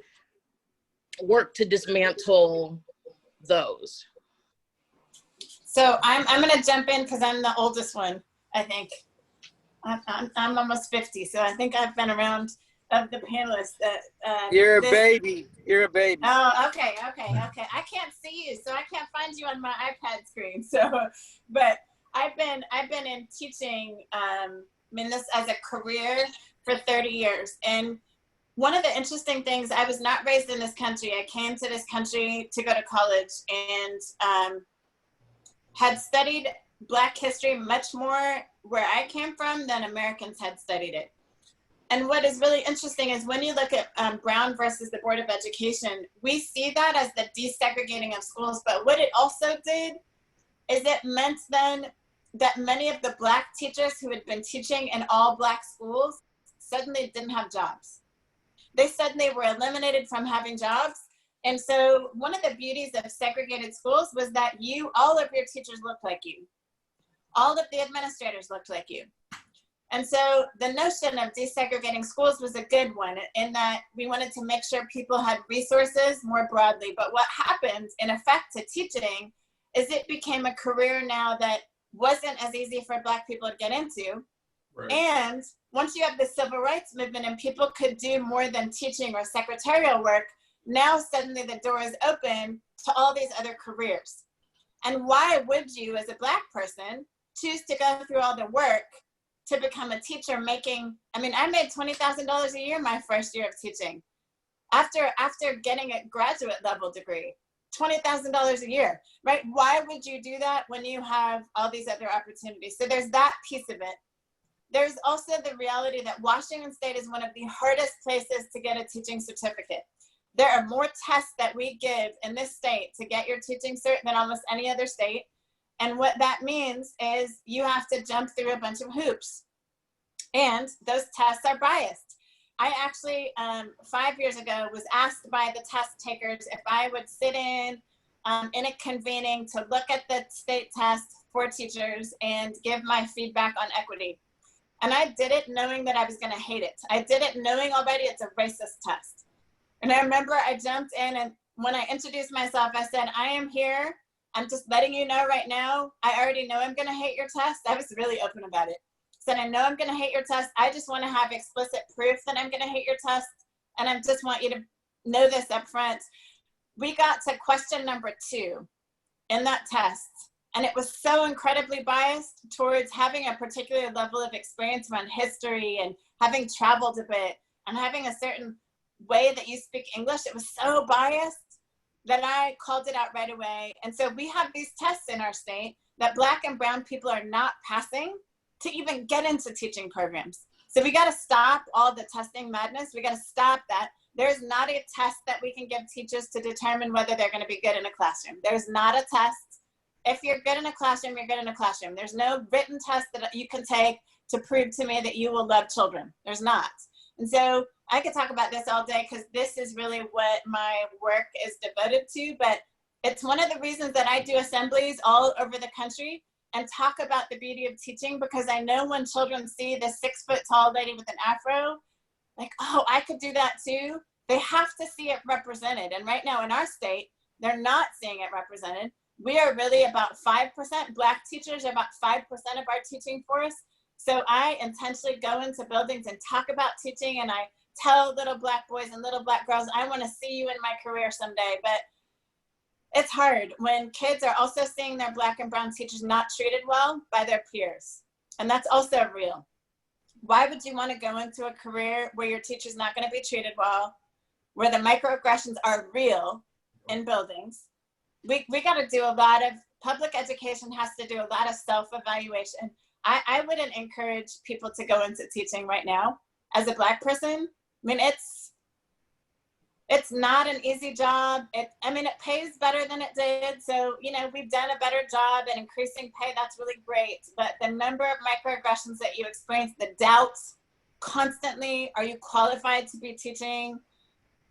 work to dismantle those? So I'm gonna jump in because I'm the oldest one, I think. I'm almost 50, so I think I've been around of the panelists. You're a baby. You're a baby. Oh, okay. I can't see you, so I can't find you on my iPad screen. So, but I've been in teaching, this as a career for 30 years. And one of the interesting things, I was not raised in this country. I came to this country to go to college and had studied Black history much more where I came from than Americans had studied it. And what is really interesting is when you look at Brown versus the Board of Education, we see that as the desegregating of schools. But what it also did is it meant then that many of the Black teachers who had been teaching in all Black schools suddenly didn't have jobs. They suddenly were eliminated from having jobs. And so one of the beauties of segregated schools was that all of your teachers looked like you. All of the administrators looked like you. And so the notion of desegregating schools was a good one in that we wanted to make sure people had resources more broadly. But what happened in effect to teaching is it became a career now that wasn't as easy for Black people to get into. Right. And once you have the civil rights movement and people could do more than teaching or secretarial work, now suddenly the door is open to all these other careers. And why would you, as a Black person, choose to go through all the work to become a teacher making, I made $20,000 a year my first year of teaching. After getting a graduate level degree, $20,000 a year, right? Why would you do that when you have all these other opportunities? So there's that piece of it. There's also the reality that Washington State is one of the hardest places to get a teaching certificate. There are more tests that we give in this state to get your teaching cert than almost any other state. And what that means is you have to jump through a bunch of hoops. And those tests are biased. I actually, 5 years ago, was asked by the test takers if I would sit in a convening to look at the state test for teachers and give my feedback on equity. And I did it knowing that I was gonna hate it. I did it knowing already it's a racist test. And I remember I jumped in, and when I introduced myself, I said, I am here I'm just letting you know right now, I already know I'm going to hate your test. I was really open about it. Said, I know I'm going to hate your test. I just want to have explicit proof that I'm going to hate your test. And I just want you to know this up front. We got to question number 2 in that test. And it was so incredibly biased towards having a particular level of experience around history and having traveled a bit and having a certain way that you speak English. It was so biased that I called it out right away. And so we have these tests in our state that Black and brown people are not passing to even get into teaching programs. So we got to stop all the testing madness. We got to stop that. There's not a test that we can give teachers to determine whether they're going to be good in a classroom. There's not a test. If you're good in a classroom, you're good in a classroom. There's no written test that you can take to prove to me that you will love children. There's not. And so I could talk about this all day because this is really what my work is devoted to, but it's one of the reasons that I do assemblies all over the country and talk about the beauty of teaching, because I know when children see the 6-foot-tall lady with an afro, like, oh, I could do that too. They have to see it represented. And right now in our state, they're not seeing it represented. We are really about 5%. Black teachers are about 5% of our teaching force. So I intentionally go into buildings and talk about teaching, and I tell little Black boys and little Black girls, I want to see you in my career someday. But it's hard when kids are also seeing their Black and brown teachers not treated well by their peers. And that's also real. Why would you want to go into a career where your teacher's not going to be treated well, where the microaggressions are real in buildings? We got to do a lot of, public education has to do a lot of self-evaluation. I wouldn't encourage people to go into teaching right now as a Black person. I mean, it's not an easy job. It pays better than it did. So, you know, we've done a better job at increasing pay. That's really great. But the number of microaggressions that you experience, the doubts constantly, are you qualified to be teaching,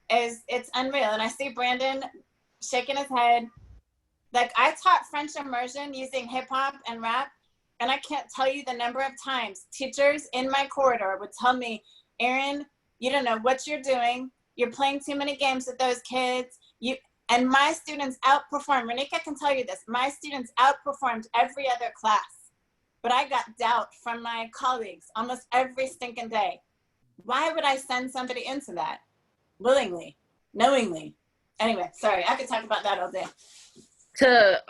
it's unreal. And I see Brandon shaking his head. Like, I taught French immersion using hip hop and rap. And I can't tell you the number of times teachers in my corridor would tell me, Erin, you don't know what you're doing. You're playing too many games with those kids. And my students outperformed. Renika can tell you this. My students outperformed every other class. But I got doubt from my colleagues almost every stinking day. Why would I send somebody into that? Willingly, knowingly. Anyway, sorry, I could talk about that all day. To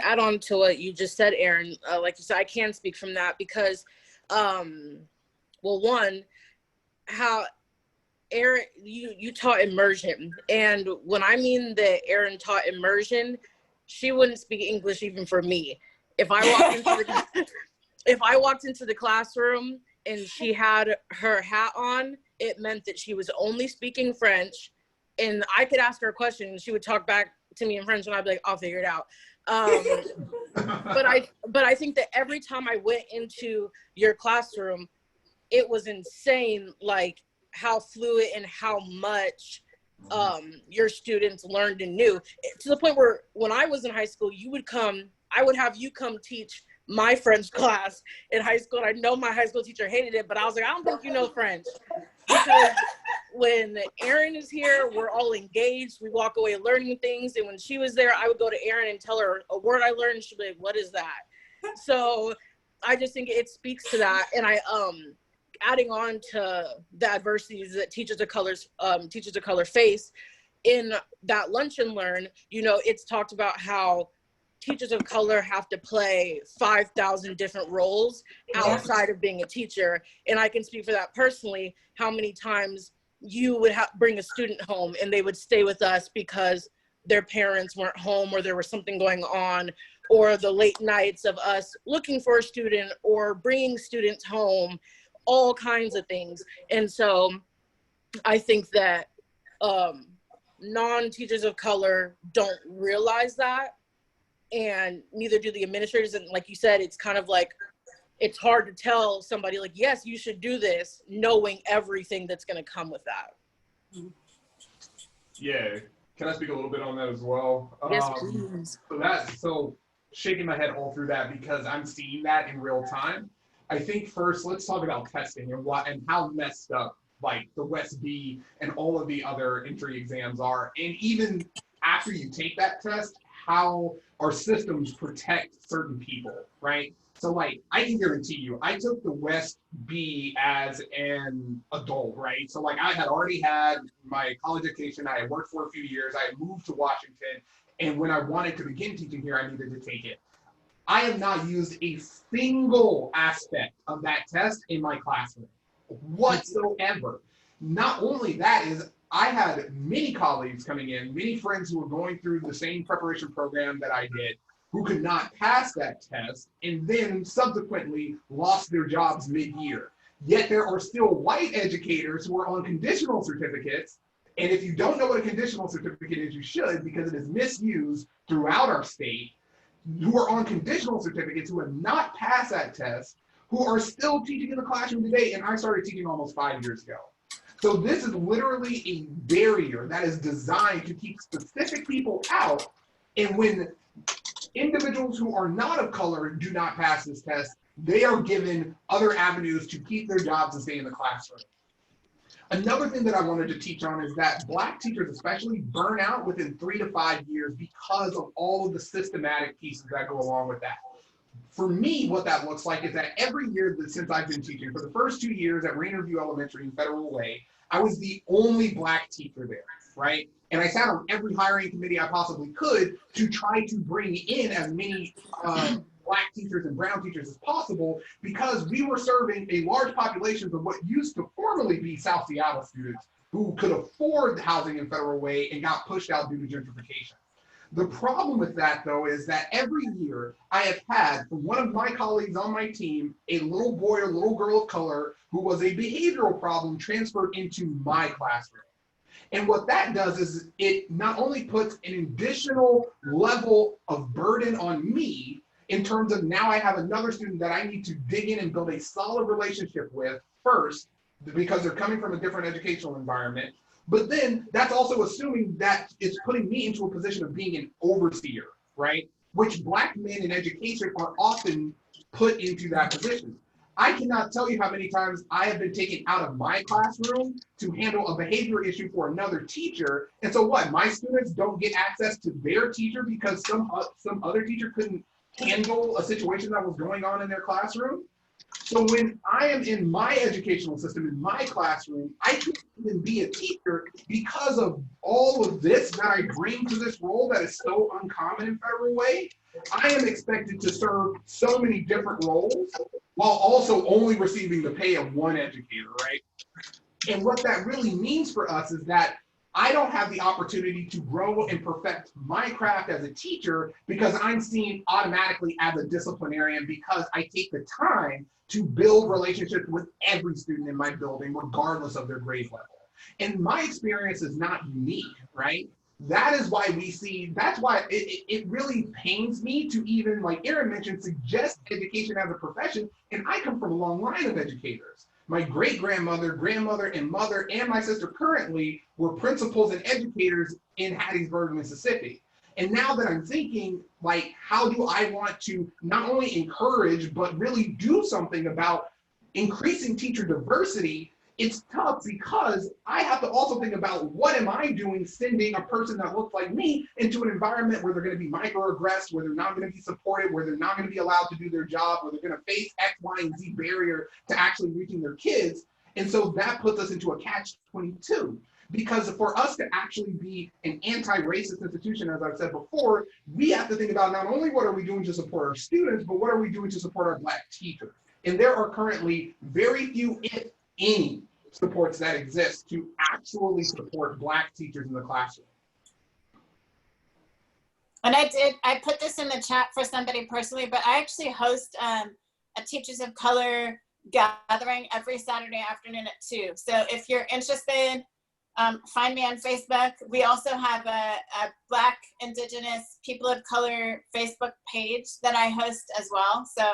add on to what you just said, Erin, like you said, I can speak from that because, well, one, how Erin, you taught immersion, and when I mean that Erin taught immersion, she wouldn't speak English even for me. If I walked into the classroom and she had her hat on, it meant that she was only speaking French, and I could ask her a question and she would talk back to me in French, and I'd be like, I'll figure it out. But I think that every time I went into your classroom, it was insane, like how fluid and how much your students learned and knew, to the point where when I was in high school, I would have you come teach my French class in high school. And I know my high school teacher hated it, but I was like, I don't think you know French. Because when Erin is here, we're all engaged. We walk away learning things. And when she was there, I would go to Erin and tell her a word I learned. And she'd be like, what is that? So I just think it speaks to that. And adding on to the adversities that teachers of color face in that Lunch and Learn, you know, it's talked about how teachers of color have to play 5,000 different roles outside of being a teacher. And I can speak for that personally, how many times you would bring a student home and they would stay with us because their parents weren't home or there was something going on, or the late nights of us looking for a student or bringing students home, all kinds of things. And so I think that non-teachers of color don't realize that, and neither do the administrators. And like you said, it's kind of like, it's hard to tell somebody like, yes, you should do this, knowing everything that's going to come with that. Yeah, can I speak a little bit on that as well? Yes, please. So shaking my head all through that because I'm seeing that in real time. I think first, let's talk about testing and how messed up like the WESB and all of the other entry exams are. And even after you take that test, how our systems protect certain people, right? So like, I can guarantee you, I took the West B as an adult, right? So like, I had already had my college education, I had worked for a few years, I had moved to Washington, and when I wanted to begin teaching here, I needed to take it. I have not used a single aspect of that test in my classroom whatsoever. Not only that is, I had many colleagues coming in, many friends who were going through the same preparation program that I did, who could not pass that test and then subsequently lost their jobs mid-year. Yet there are still white educators who are on conditional certificates. And if you don't know what a conditional certificate is, you should, because it is misused throughout our state, who are on conditional certificates who have not passed that test, who are still teaching in the classroom today. And I started teaching almost 5 years ago. So this is literally a barrier that is designed to keep specific people out. And when individuals who are not of color do not pass this test, they are given other avenues to keep their jobs and stay in the classroom. Another thing that I wanted to teach on is that Black teachers especially burn out within 3 to 5 years because of all of the systematic pieces that go along with that. For me, what that looks like is that every year that since I've been teaching, for the first 2 years at Rainier View Elementary in Federal Way, I was the only Black teacher there, right? And I sat on every hiring committee I possibly could to try to bring in as many Black teachers and brown teachers as possible, because we were serving a large population of what used to formerly be South Seattle students who could afford housing in Federal Way and got pushed out due to gentrification. The problem with that, though, is that every year I have had, from one of my colleagues on my team, a little boy or little girl of color who was a behavioral problem transferred into my classroom. And what that does is it not only puts an additional level of burden on me in terms of now I have another student that I need to dig in and build a solid relationship with first, because they're coming from a different educational environment. But then that's also assuming that it's putting me into a position of being an overseer, right? Which Black men in education are often put into that position. I cannot tell you how many times I have been taken out of my classroom to handle a behavior issue for another teacher. And so what, my students don't get access to their teacher because some other teacher couldn't handle a situation that was going on in their classroom? So when I am in my educational system, in my classroom, I can't even be a teacher because of all of this that I bring to this role that is so uncommon in Federal Way. I am expected to serve so many different roles while also only receiving the pay of one educator, right? And what that really means for us is that I don't have the opportunity to grow and perfect my craft as a teacher because I'm seen automatically as a disciplinarian because I take the time to build relationships with every student in my building, regardless of their grade level. And my experience is not unique, right? That is why we see, that's why it really pains me to even, like Aaron mentioned, suggest education as a profession. And I come from a long line of educators. My great-grandmother, grandmother, and mother, and my sister currently were principals and educators in Hattiesburg, Mississippi. And now that I'm thinking, like, how do I want to not only encourage, but really do something about increasing teacher diversity? It's tough because I have to also think about what am I doing sending a person that looks like me into an environment where they're going to be microaggressed, where they're not going to be supported, where they're not going to be allowed to do their job, where they're going to face X, Y, and Z barrier to actually reaching their kids. And so that puts us into a catch-22. Because for us to actually be an anti-racist institution, as I've said before, we have to think about not only what are we doing to support our students, but what are we doing to support our Black teachers? And there are currently very few, if any, supports that exist to actually support Black teachers in the classroom. And I put this in the chat for somebody personally, but I actually host a Teachers of Color gathering every Saturday afternoon at 2. So if you're interested, find me on Facebook. We also have a Black, Indigenous, People of Color Facebook page that I host as well. So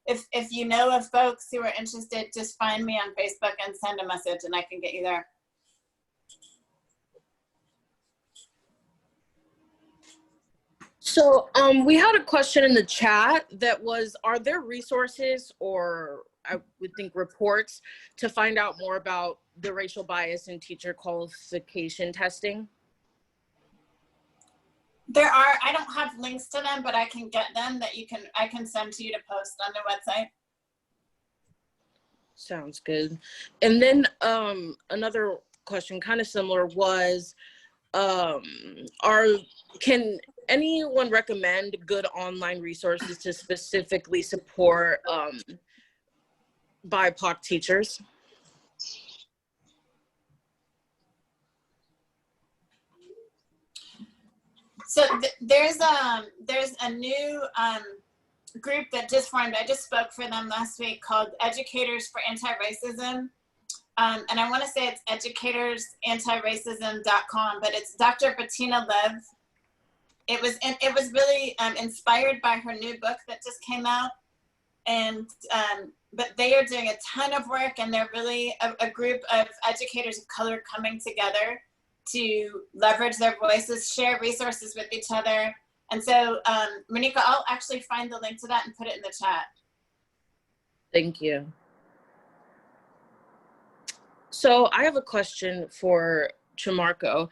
if you know of folks who are interested, just find me on Facebook and send a message and I can get you there. So we had a question in the chat that was, are there resources or I would think reports to find out more about the racial bias in teacher qualification testing? I don't have links to them, but I can get them I can send to you to post on the website. Sounds good. And then another question kind of similar was, can anyone recommend good online resources to specifically support BIPOC teachers? So there's a new group that just formed. I just spoke for them last week, called Educators for Anti-Racism. And I want to say it's educatorsanti-racism.com, but it's Dr. Bettina Lev. It was really inspired by her new book that just came out. And but they are doing a ton of work, and they're really a group of educators of color coming together to leverage their voices, share resources with each other. And so, Monica, I'll actually find the link to that and put it in the chat. Thank you. So I have a question for Tramarko.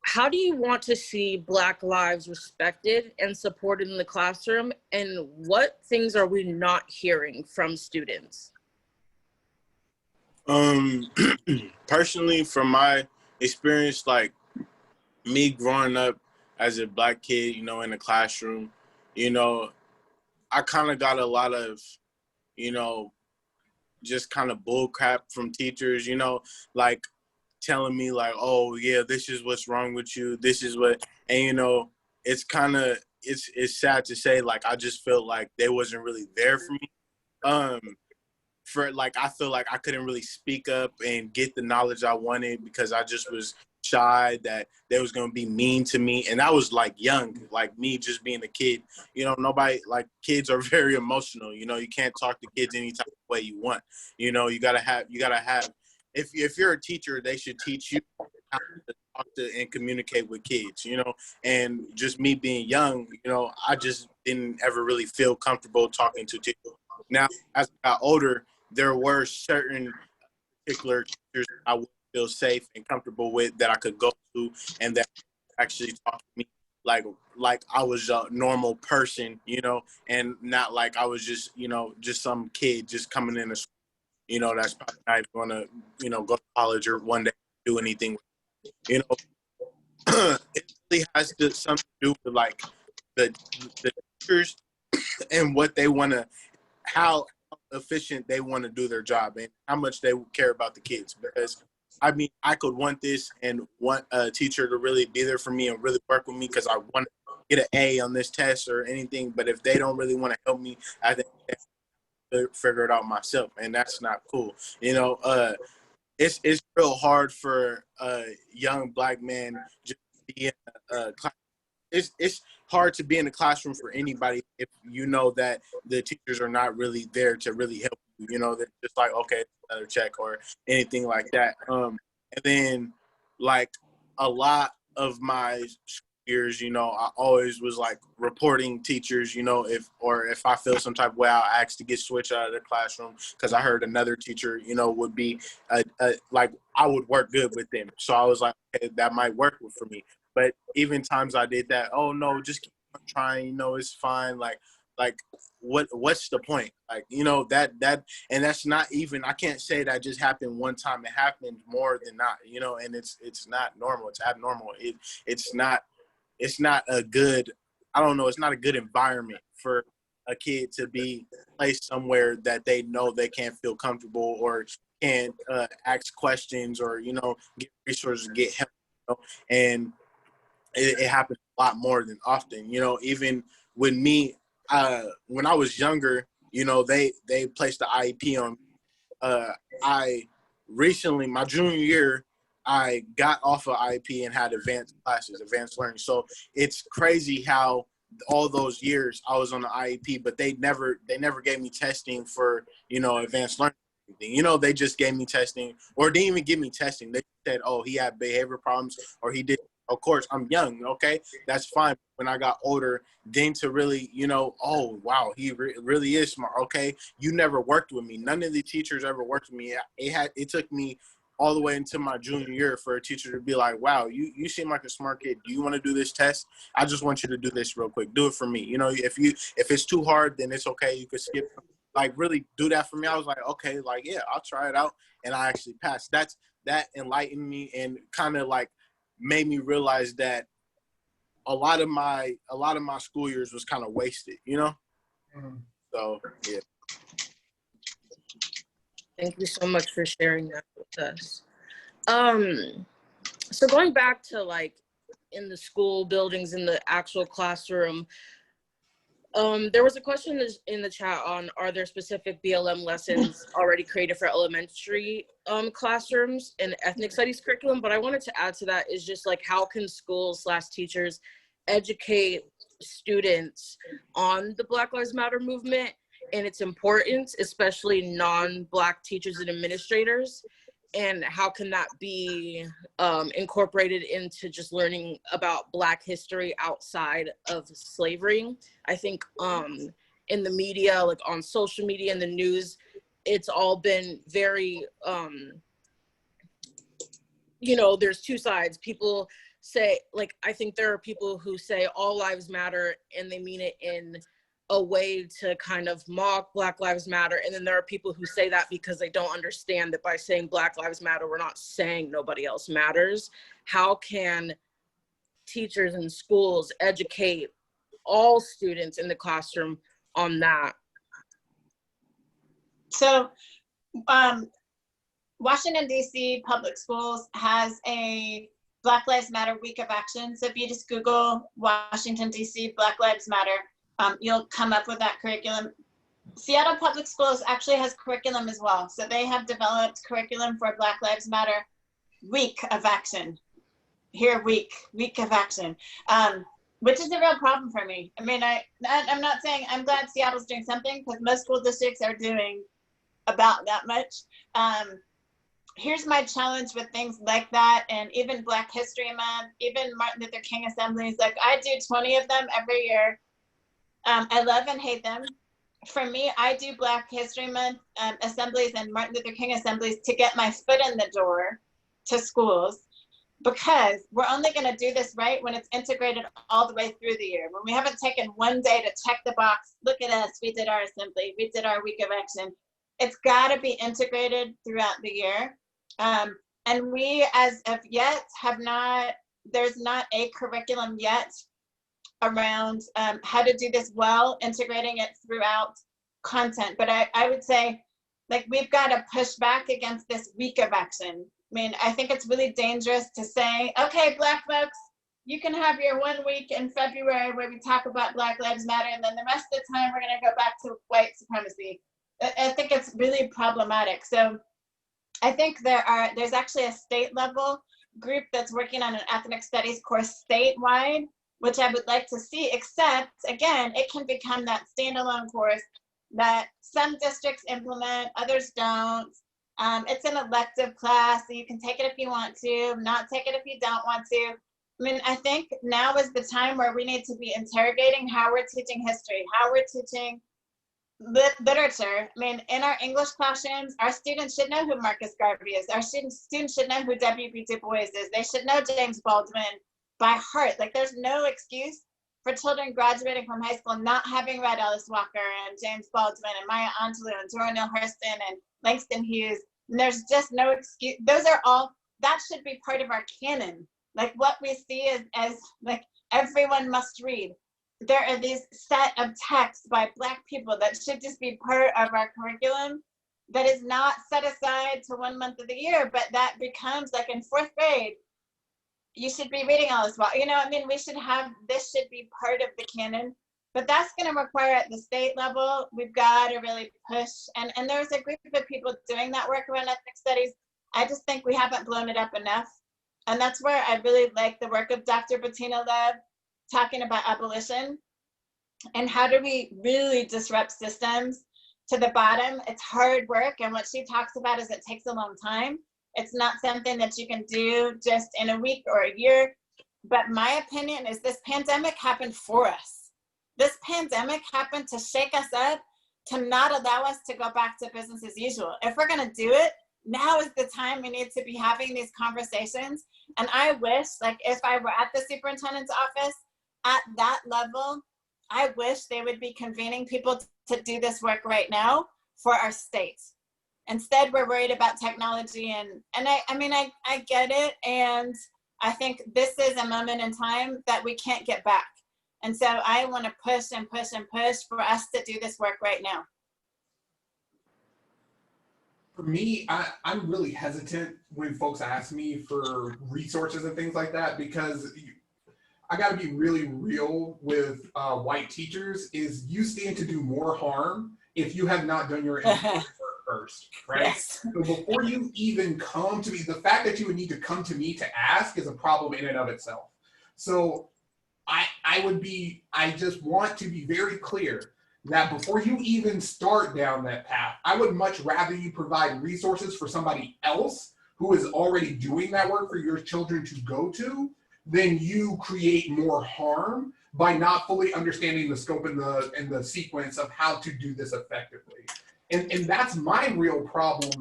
How do you want to see Black lives respected and supported in the classroom? And what things are we not hearing from students? Personally, from my experience, like me growing up as a Black kid, you know, in the classroom, you know, I kind of got a lot of, you know, just kind of bull crap from teachers, you know, like telling me like, oh yeah, this is what's wrong with you. This is what, and you know, it's kind of, it's sad to say, like, I just felt like they wasn't really there for me. For like, I feel like I couldn't really speak up and get the knowledge I wanted because I just was shy that they was going to be mean to me. And I was like young, like me just being a kid, you know, nobody, like kids are very emotional, you know, you can't talk to kids any type of way you want, you know, you gotta have, if you're a teacher, they should teach you how to talk to and communicate with kids, you know, and just me being young, you know, I just didn't ever really feel comfortable talking to teachers. Now, as I got older, there were certain particular teachers I would feel safe and comfortable with that I could go to and that actually talk to me like I was a normal person, you know, and not like I was just, you know, just some kid just coming in, you know, that's probably not going to, you know, go to college or one day do anything, you know. It really has something to do with like the teachers and what they want to, how efficient they want to do their job and how much they care about the kids. Because I mean, I could want this and want a teacher to really be there for me and really work with me because I want to get an A on this test or anything. But if they don't really want to help me, I think I have to figure it out myself, and that's not cool. You know, it's real hard for a young Black man just to be in a class. It's hard to be in the classroom for anybody if you know that the teachers are not really there to really help you. You know, they're just like, okay, another check or anything like that. And then like a lot of my years, you know, I always was like reporting teachers, you know, if I feel some type of way, I'll ask to get switched out of the classroom because I heard another teacher, you know, would be like I would work good with them. So I was like, okay, that might work for me. But even times I did that, oh no, just keep on trying, you know, it's fine. Like what's the point? Like, you know, that and that's not even, I can't say that just happened one time. It happened more than not, you know, and it's not normal. It's abnormal. It's not a good, I don't know, it's not a good environment for a kid to be placed somewhere that they know they can't feel comfortable or can't ask questions or, you know, get resources, get help, you know? And it happens a lot more than often, you know. Even with me, when I was younger, you know, they placed the IEP on me. I recently, my junior year, I got off of IEP and had advanced classes, advanced learning. So it's crazy how all those years I was on the IEP, but they never gave me testing for, you know, advanced learning. You know, they just gave me testing, or didn't even give me testing. They said, oh, he had behavior problems, or he did. Of course, I'm young, okay? That's fine. When I got older, then to really, you know, oh, wow, he really is smart, okay? You never worked with me. None of the teachers ever worked with me. It took me all the way into my junior year for a teacher to be like, wow, you seem like a smart kid. Do you want to do this test? I just want you to do this real quick. Do it for me. You know, if it's too hard, then it's okay. You could skip. Like, really do that for me. I was like, okay, like, yeah, I'll try it out. And I actually passed. That enlightened me and kind of like made me realize that a lot of my school years was kind of wasted, you know? So, yeah. Thank you so much for sharing that with us. So going back to like in the school buildings, in the actual classroom, there was a question in the chat on, are there specific BLM lessons already created for elementary classrooms and ethnic studies curriculum? But I wanted to add to that is just like, how can schools / teachers educate students on the Black Lives Matter movement and its importance, especially non-Black teachers and administrators? And how can that be incorporated into just learning about Black history outside of slavery? I think in the media, like on social media and the news, it's all been very, you know, there's two sides. People say, like, I think there are people who say all lives matter and they mean it in a way to kind of mock Black Lives Matter. And then there are people who say that because they don't understand that by saying Black Lives Matter, we're not saying nobody else matters. How can teachers and schools educate all students in the classroom on that? So Washington, D.C. public schools has a Black Lives Matter week of action. So if you just Google Washington, D.C. Black Lives Matter, you'll come up with that curriculum. Seattle Public Schools actually has curriculum as well. So they have developed curriculum for Black Lives Matter week of action. Here, week of action, which is a real problem for me. I mean, I'm not saying, I'm glad Seattle's doing something because most school districts are doing about that much. Here's my challenge with things like that, and even Black History Month, even Martin Luther King assemblies. Like, I do 20 of them every year. I love and hate them. For me, I do Black History Month assemblies and Martin Luther King assemblies to get my foot in the door to schools, because we're only going to do this right when it's integrated all the way through the year. When we haven't taken one day to check the box, look at us, we did our assembly, we did our week of action. It's got to be integrated throughout the year. And we, as of yet, there's not a curriculum yet around how to do this well, integrating it throughout content. But I would say, like, we've got to push back against this week of action. I mean, I think it's really dangerous to say, okay, Black folks, you can have your 1 week in February where we talk about Black Lives Matter, and then the rest of the time we're going to go back to white supremacy. I think it's really problematic. So I think there's actually a state level group that's working on an ethnic studies course statewide, which I would like to see, except, again, it can become that standalone course that some districts implement, others don't. It's an elective class, so you can take it if you want to, not take it if you don't want to. I mean, I think now is the time where we need to be interrogating how we're teaching history, how we're teaching literature. I mean, in our English classrooms, our students should know who Marcus Garvey is. Our students should know who W.B. Du Bois is. They should know James Baldwin by heart. Like, there's no excuse for children graduating from high school not having read Alice Walker and James Baldwin and Maya Angelou and Zora Neale Hurston and Langston Hughes. And there's just no excuse. Those are all, that should be part of our canon. Like, what we see as like, everyone must read. There are these set of texts by Black people that should just be part of our curriculum that is not set aside to 1 month of the year, but that becomes, like, in 4th grade, you should be reading all this. You know, I mean, this should be part of the canon, but that's going to require at the state level, we've got to really push. And there's a group of people doing that work around ethnic studies. I just think we haven't blown it up enough. And that's where I really like the work of Dr. Bettina Lev, talking about abolition and how do we really disrupt systems to the bottom. It's hard work, and what she talks about is it takes a long time. It's not something that you can do just in a week or a year. But my opinion is this pandemic happened for us. This pandemic happened to shake us up, to not allow us to go back to business as usual. If we're going to do it, now is the time we need to be having these conversations. And I wish, like, if I were at the superintendent's office at that level, I wish they would be convening people to do this work right now for our state. Instead, we're worried about technology, and I mean, I get it, and I think this is a moment in time that we can't get back. And so I want to push and push and push for us to do this work right now. For me, I'm really hesitant when folks ask me for resources and things like that, because I got to be really real with white teachers. Is you stand to do more harm if you have not done your work first, right? Yes. So before you even come to me, the fact that you would need to come to me to ask is a problem in and of itself. So I just want to be very clear that before you even start down that path, I would much rather you provide resources for somebody else who is already doing that work for your children to go to, than you create more harm by not fully understanding the scope and the sequence of how to do this effectively. And that's my real problem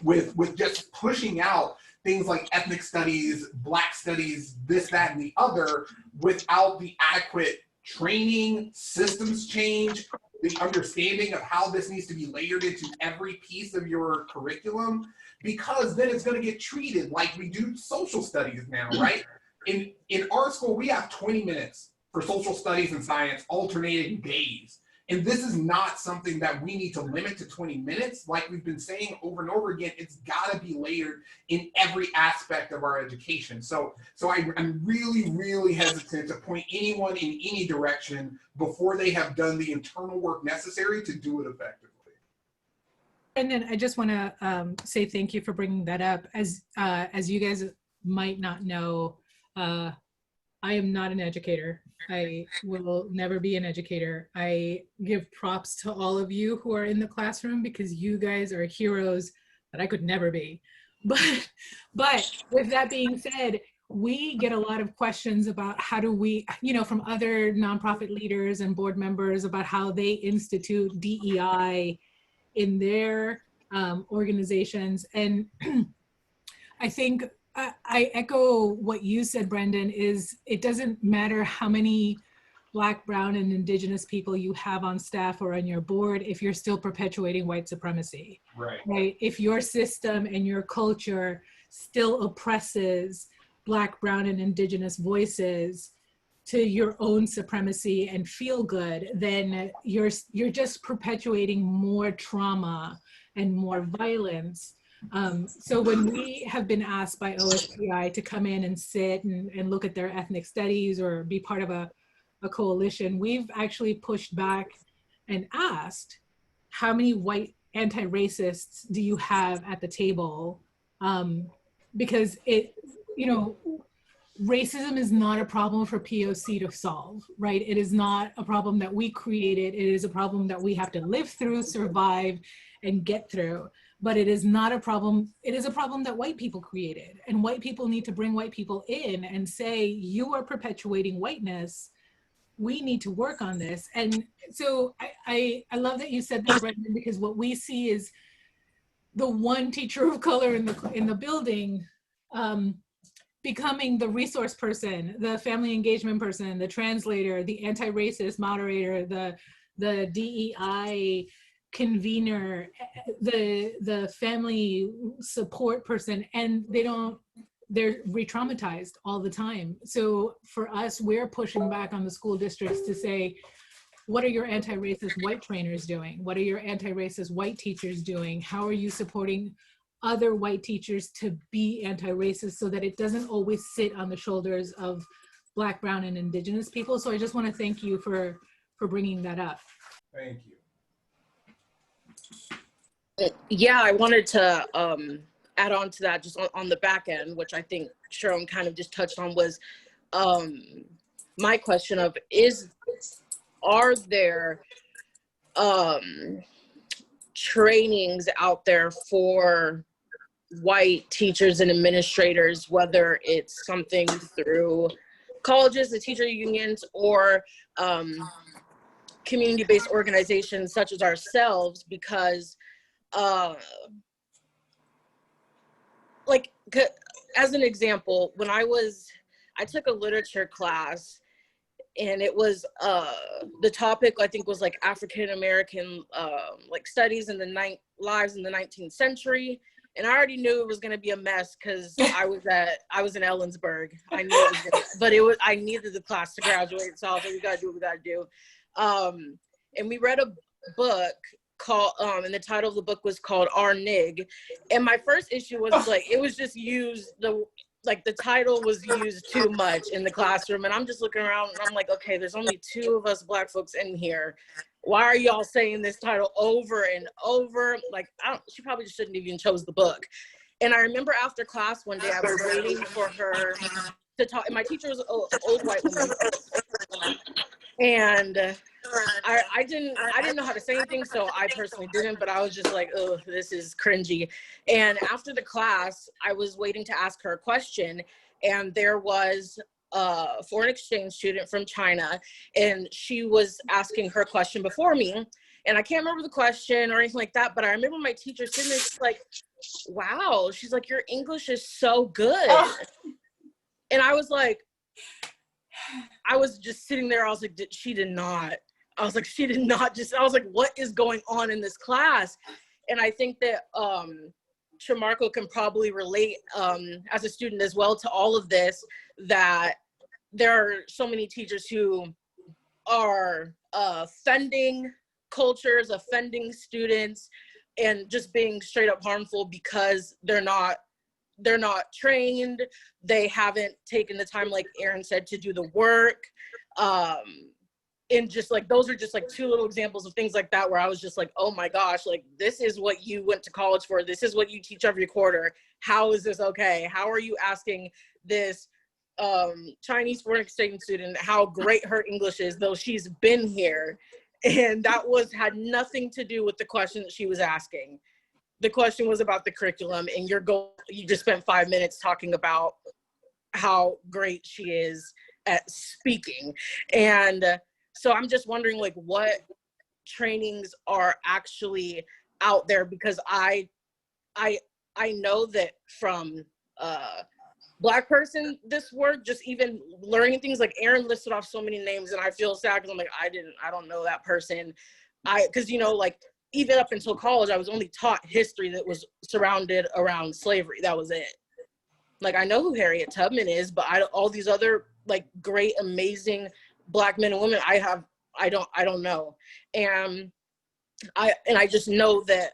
with just pushing out things like ethnic studies, Black studies, this, that, and the other, without the adequate training, systems change, the understanding of how this needs to be layered into every piece of your curriculum, because then it's going to get treated like we do social studies now, right? In our school, we have 20 minutes for social studies and science alternating days. And this is not something that we need to limit to 20 minutes. Like we've been saying over and over again, it's got to be layered in every aspect of our education. So I'm really, really hesitant to point anyone in any direction before they have done the internal work necessary to do it effectively. And then I just want to say thank you for bringing that up. As you guys might not know, I am not an educator. I will never be an educator. I give props to all of you who are in the classroom, because you guys are heroes that I could never be. But with that being said, we get a lot of questions about how do we, from other nonprofit leaders and board members about how they institute DEI in their organizations. And I think I echo what you said, Brendan, is it doesn't matter how many Black, Brown, and Indigenous people you have on staff or on your board if you're still perpetuating white supremacy. Right? If your system and your culture still oppresses Black, Brown, and Indigenous voices to your own supremacy and feel good, then you're just perpetuating more trauma and more violence. So when we have been asked by OSPI to come in and sit and look at their ethnic studies or be part of a coalition, we've actually pushed back and asked, how many white anti-racists do you have at the table? Because racism is not a problem for POC to solve, right? It is not a problem that we created. It is a problem that we have to live through, survive, and get through. But it is not a problem. It is a problem that white people created, and white people need to bring white people in and say, you are perpetuating whiteness. We need to work on this. And so I love that you said that, Brendan, because what we see is the one teacher of color in the building becoming the resource person, the family engagement person, the translator, the anti-racist moderator, the DEI convener, the family support person, and they're re-traumatized all the time. So for us, we're pushing back on the school districts to say, what are your anti-racist white trainers doing? What are your anti-racist white teachers doing? How are you supporting other white teachers to be anti-racist so that it doesn't always sit on the shoulders of Black, Brown, and Indigenous people? So I just want to thank you for bringing that up. Thank you. Yeah, I wanted to add on to that just on the back end, which I think Sharon kind of just touched on, was my question of are there trainings out there for white teachers and administrators, whether it's something through colleges, the teacher unions, or community-based organizations such as ourselves, because like, as an example, when I took a literature class, and it was the topic I think was like African American like studies in the lives in the 19th century, and I already knew it was going to be a mess because I was in Ellensburg. I knew it was gonna, but I needed the class to graduate, so I was like, we gotta do what we gotta do. And we read a book called and the title of the book was called Our Nig, and my first issue was like it was just used the title was used too much in the classroom, and I'm just looking around and I'm like, okay, there's only 2 of us Black folks in here. Why are y'all saying this title over and over? Like, she probably just shouldn't even chose the book. And I remember after class one day, I was waiting for her to talk, and my teacher was an old white woman. And I didn't know how to say anything, so I personally didn't, but I was just like, oh, this is cringy. And after the class, I was waiting to ask her a question, and there was a foreign exchange student from China, and she was asking her question before me, and I can't remember the question or anything like that, but I remember my teacher sitting there, she's like, wow, she's like, your English is so good. And I was like, I was just sitting there, I was like, she did not just, I was like, what is going on in this class? And I think that Tremarco can probably relate as a student as well to all of this, that there are so many teachers who are offending cultures, offending students, and just being straight up harmful because they're not trained, they haven't taken the time, like Aaron said, to do the work. And just like, those are just like 2 little examples of things like that where I was just like, oh my gosh, like this is what you went to college for. This is what you teach every quarter. How is this okay? How are you asking this Chinese foreign exchange student how great her English is, though she's been here? And that had nothing to do with the question that she was asking. The question was about the curriculum, and you just spent 5 minutes talking about how great she is at speaking. And so I'm just wondering, like, what trainings are actually out there, because I know that from Black person, this work, just even learning things, like Aaron listed off so many names, and I feel sad because I'm like, I don't know that person. Because, you know, like, even up until college, I was only taught history that was surrounded around slavery. That was it. Like, I know who Harriet Tubman is, but all these other like great, amazing Black men and women, I don't know. And I just know that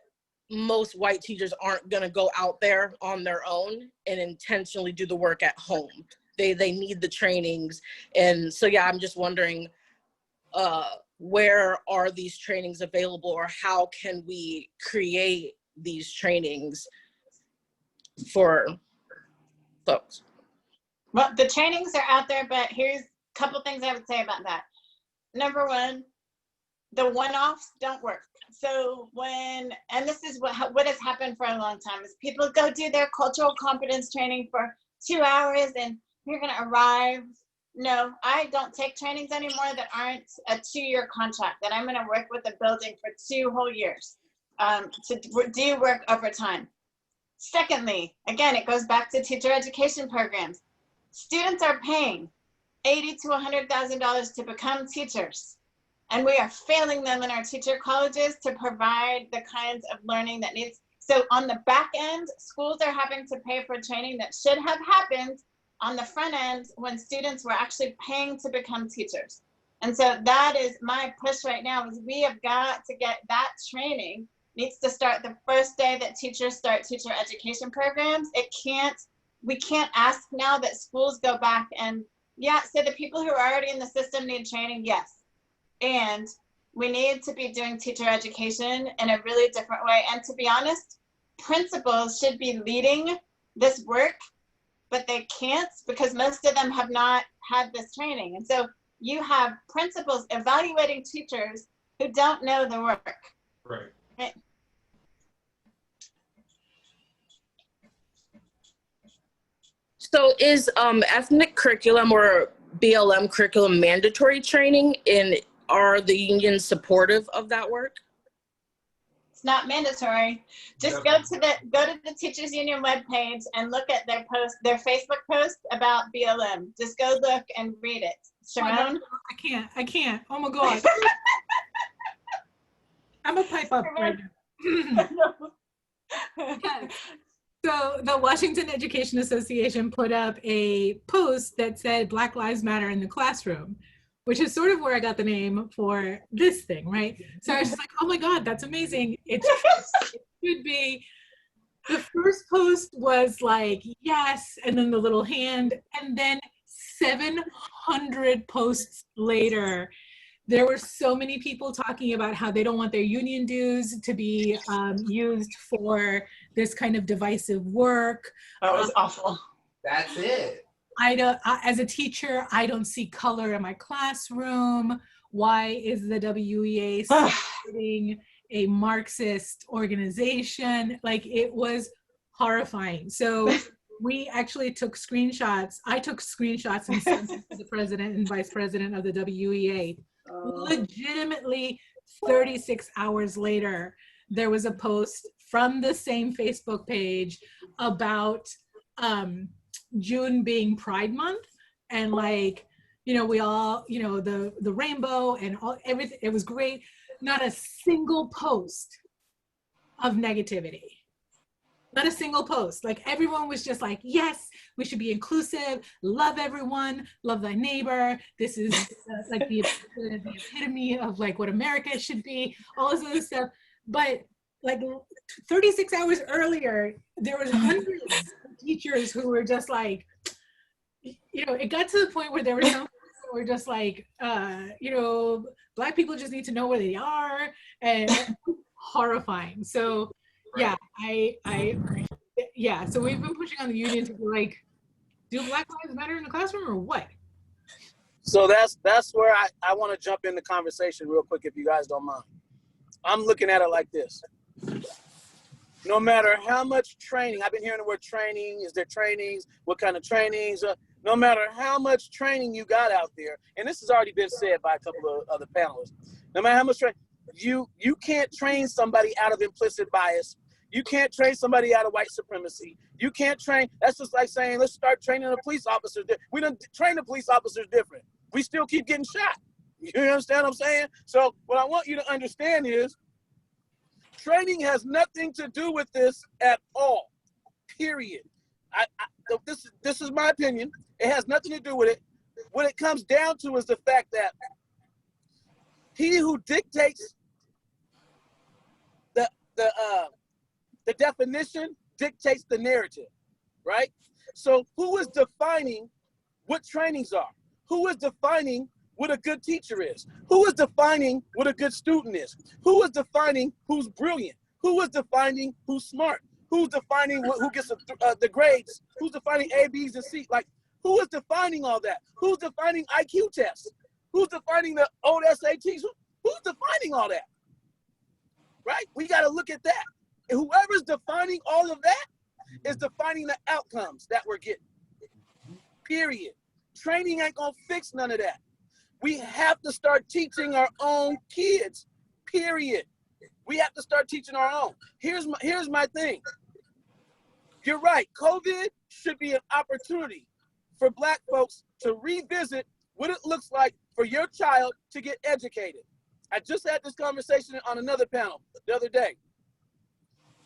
most white teachers aren't gonna go out there on their own and intentionally do the work at home. They need the trainings. And so, yeah, I'm just wondering, where are these trainings available, or how can we create these trainings for folks? Well, the trainings are out there, but here's a couple things I would say about that. Number one, the one-offs don't work. So and this is what has happened for a long time, is people go do their cultural competence training for 2 hours and you're gonna arrive. No, I don't take trainings anymore that aren't a 2-year contract, that I'm gonna work with the building for 2 whole years to do work over time. Secondly, again, it goes back to teacher education programs. Students are paying $80,000 to $100,000 to become teachers, and we are failing them in our teacher colleges to provide the kinds of learning that needs. So on the back end, schools are having to pay for training that should have happened on the front end when students were actually paying to become teachers. And so that is my push right now, is we have got to get that training. Needs to start the first day that teachers start teacher education programs. We can't ask now that schools go back and, yeah, so the people who are already in the system need training, yes. And we need to be doing teacher education in a really different way. And to be honest, principals should be leading this work, but they can't, because most of them have not had this training. And so you have principals evaluating teachers who don't know the work. Right. So is ethnic curriculum or BLM curriculum mandatory training, and are the unions supportive of that work? It's not mandatory. Just go to the Teachers Union webpage and look at their Facebook post about BLM. Just go look and read it. Sharon? I can't. Oh my God. I'm gonna pipe up right now. So the Washington Education Association put up a post that said Black Lives Matter in the classroom, which is sort of where I got the name for this thing, right? So I was just like, oh my God, that's amazing. It should be. The first post was like, yes, and then the little hand, and then 700 posts later, there were so many people talking about how they don't want their union dues to be used for this kind of divisive work. That was awful. That's it. As a teacher, I don't see color in my classroom. Why is the WEA supporting a Marxist organization? Like, it was horrifying. So we actually took screenshots. I took screenshots and sent them to the president and vice president of the WEA. Legitimately, 36 hours later, there was a post from the same Facebook page about June being Pride Month, and like, you know, we all, you know, the rainbow and everything. It was great. Not a single post of negativity. Not a single post. Like, everyone was just like, yes, we should be inclusive, love everyone, love thy neighbor. This is like the epitome of like what America should be, all this other stuff. But like 36 hours earlier, there was hundreds of teachers who were just like, you know, it got to the point where there were some who were just like, you know, Black people just need to know where they are, and horrifying. So yeah, yeah, so we've been pushing on the union to be like, do Black Lives Matter in the classroom or what? So that's where I want to jump in the conversation real quick, if you guys don't mind. I'm looking at it like this. No matter how much training, I've been hearing the word training, is there trainings, what kind of trainings, no matter how much training you got out there, and this has already been said by a couple of other panelists, no matter how much training, you can't train somebody out of implicit bias. You can't train somebody out of white supremacy. You can't train, that's just like saying, let's start training the police officers. We don't train the police officers different. We still keep getting shot. You understand what I'm saying? So what I want you to understand is, training has nothing to do with this at all, period. This is my opinion. It has nothing to do with it. What it comes down to is the fact that he who dictates the definition dictates the narrative, right? So who is defining what trainings are? Who is defining what a good teacher is? Who is defining what a good student is? Who is defining who's brilliant? Who is defining who's smart? Who's defining who gets the grades? Who's defining A, B's, and C? Like, who is defining all that? Who's defining IQ tests? Who's defining the old SATs? Who's defining all that? Right? We got to look at that. And whoever's defining all of that is defining the outcomes that we're getting. Period. Training ain't gonna fix none of that. We have to start teaching our own kids. Period. We have to start teaching our own. Here's my thing. You're right. COVID should be an opportunity for Black folks to revisit what it looks like for your child to get educated. I just had this conversation on another panel the other day.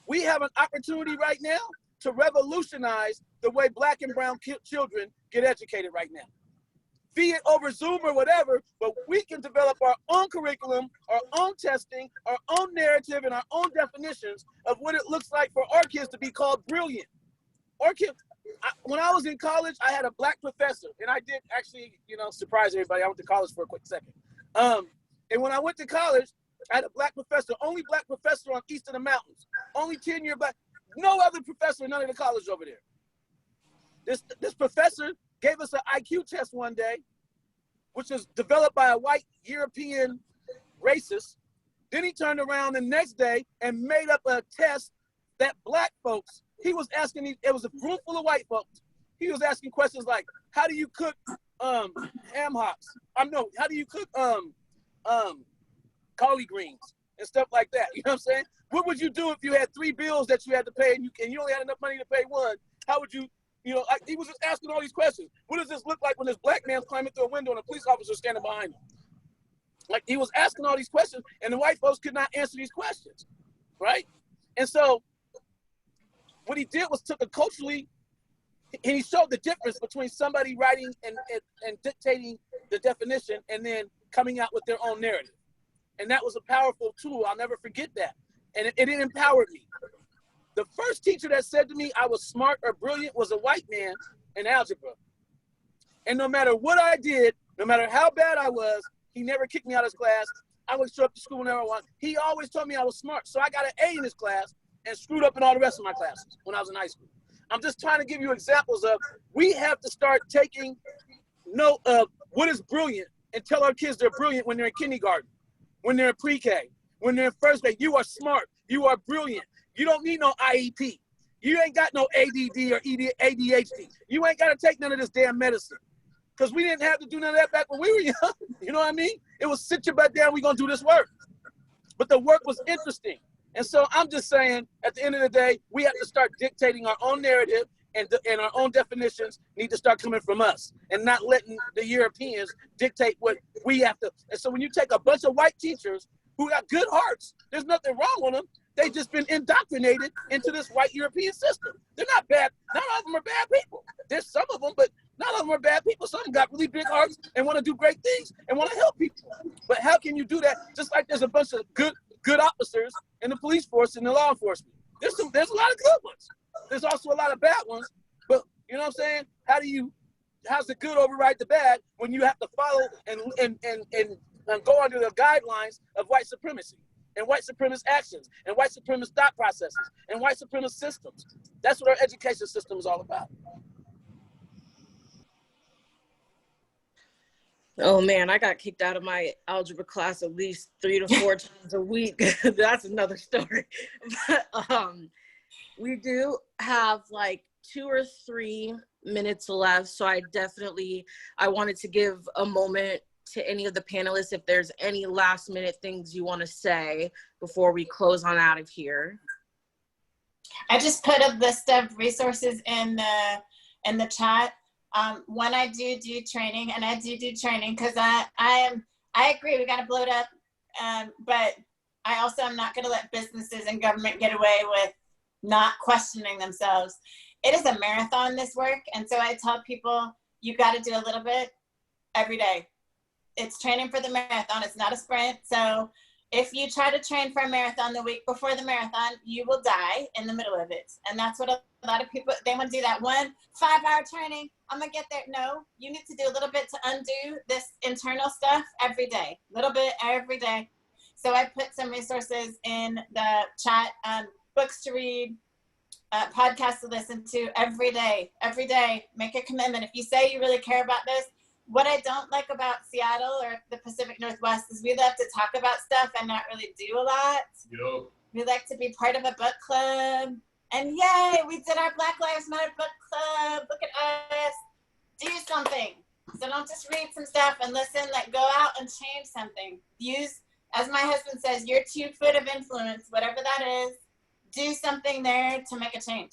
We have an opportunity right now to revolutionize the way Black and brown children get educated right now. Be it over Zoom or whatever, but we can develop our own curriculum, our own testing, our own narrative, and our own definitions of what it looks like for our kids to be called brilliant. When I was in college, I had a Black professor, and I did actually, surprise everybody. I went to college for a quick second. And when I went to college, I had a Black professor, only Black professor on East of the Mountains, only 10-year Black, no other professor in none of the college over there. This professor gave us an IQ test one day, which was developed by a white European racist. Then he turned around the next day and made up a test that Black folks, he was asking, it was a room full of white folks. He was asking questions like, how do you cook ham hocks? How do you cook collard greens? and stuff like that. You know what I'm saying? What would you do if you had 3 bills that you had to pay and you only had enough money to pay one? How would you, he was just asking all these questions. What does this look like when this black man's climbing through a window and a police officer standing behind him? Like, he was asking all these questions, and the white folks could not answer these questions, right? And so what he did was took a culturally, and he showed the difference between somebody writing and dictating the definition and then coming out with their own narrative. And that was a powerful tool. I'll never forget that. And it empowered me. The first teacher that said to me I was smart or brilliant was a white man in algebra. And no matter what I did, no matter how bad I was, he never kicked me out of his class. I would show up to school whenever I wanted. He always told me I was smart. So I got an A in his class and screwed up in all the rest of my classes when I was in high school. I'm just trying to give you examples of, we have to start taking note of what is brilliant and tell our kids they're brilliant when they're in kindergarten, when they're in pre-K, when they're in first grade. You are smart. You are brilliant. You don't need no IEP. You ain't got no ADD or ADHD. You ain't got to take none of this damn medicine. Because we didn't have to do none of that back when we were young. You know what I mean? It was sit your butt down, we're going to do this work. But the work was interesting. And so I'm just saying, at the end of the day, we have to start dictating our own narrative, and our own definitions need to start coming from us and not letting the Europeans dictate what we have to. And so when you take a bunch of white teachers who got good hearts, there's nothing wrong with them. They've just been indoctrinated into this white European system. They're not bad. None of them are bad people. There's some of them, but none of them are bad people. Some of them got really big hearts and want to do great things and want to help people. But how can you do that? Just like there's a bunch of good officers in the police force and the law enforcement. There's a lot of good ones. There's also a lot of bad ones. But you know what I'm saying? How's the good override the bad when you have to follow and go under the guidelines of white supremacy and white supremacist actions and white supremacist thought processes and white supremacist systems? That's what our education system is all about. Oh man, I got kicked out of my algebra class at least 3 to 4 times a week. That's another story. But we do have like 2 or 3 minutes left. So I wanted to give a moment to any of the panelists if there's any last minute things you want to say before we close on out of here. I just put a list of resources in the chat. When I do training, and I do training because I agree we got to blow it up, but I also am not going to let businesses and government get away with not questioning themselves. It is a marathon, this work, and so I tell people you got to do a little bit every day. It's training for the marathon. It's not a sprint. So if you try to train for a marathon the week before the marathon, you will die in the middle of it. And that's what a lot of people, they want to do that 1 5-hour training. I'm going to get there. No, you need to do a little bit to undo this internal stuff every day, a little bit every day. So I put some resources in the chat, books to read, podcasts to listen to every day. Make a commitment. If you say you really care about this, what I don't like about Seattle or the Pacific Northwest is we love to talk about stuff and not really do a lot. Yep. We like to be part of a book club. And yay, we did our Black Lives Matter book club. Look at us. Do something. So don't just read some stuff and listen, like go out and change something. Use, as my husband says, your 2 foot of influence, whatever that is, do something there to make a change.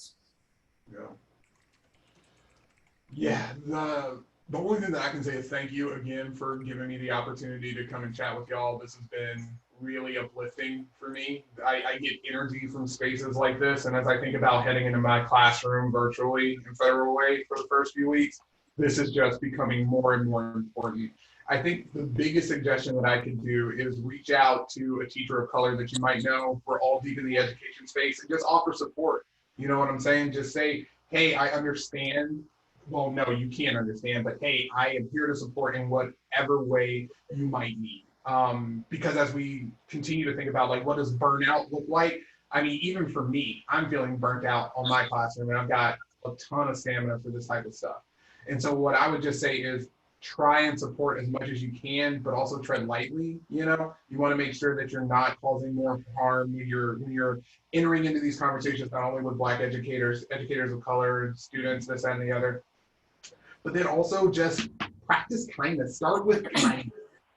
Yeah, the only thing that I can say is thank you again for giving me the opportunity to come and chat with y'all. This has been really uplifting for me. I get energy from spaces like this, and as I think about heading into my classroom virtually in Federal Way for the first few weeks, this is just becoming more and more important. I think the biggest suggestion that I could do is reach out to a teacher of color that you might know. We're all deep in the education space, and just offer support. You know what I'm saying? Just say, hey, I understand. Well, no, you can't understand, but hey, I am here to support in whatever way you might need. Because as we continue to think about like, what does burnout look like? I mean, even for me, I'm feeling burnt out on my classroom, and I've got a ton of stamina for this type of stuff. And so what I would just say is try and support as much as you can, but also tread lightly. You know, you want to make sure that you're not causing more harm when you're entering into these conversations, not only with Black educators of color, students, this, that, and the other, but then also just practice kindness. Start with kindness,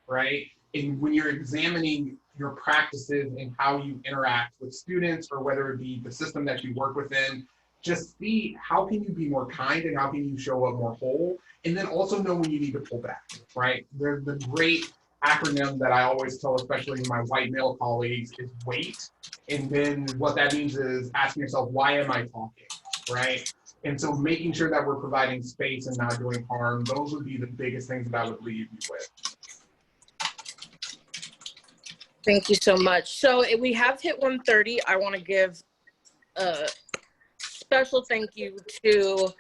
right? And when you're examining your practices and how you interact with students, or whether it be the system that you work within. Just see how can you be more kind and how can you show up more whole, and then also know when you need to pull back, right? There's the great acronym that I always tell, especially my white male colleagues, is WAIT. And then what that means is asking yourself, why am I talking, right? And so making sure that we're providing space and not doing harm, those would be the biggest things that I would leave you with. Thank you so much. So we have hit 1:30. I want to give a special thank you to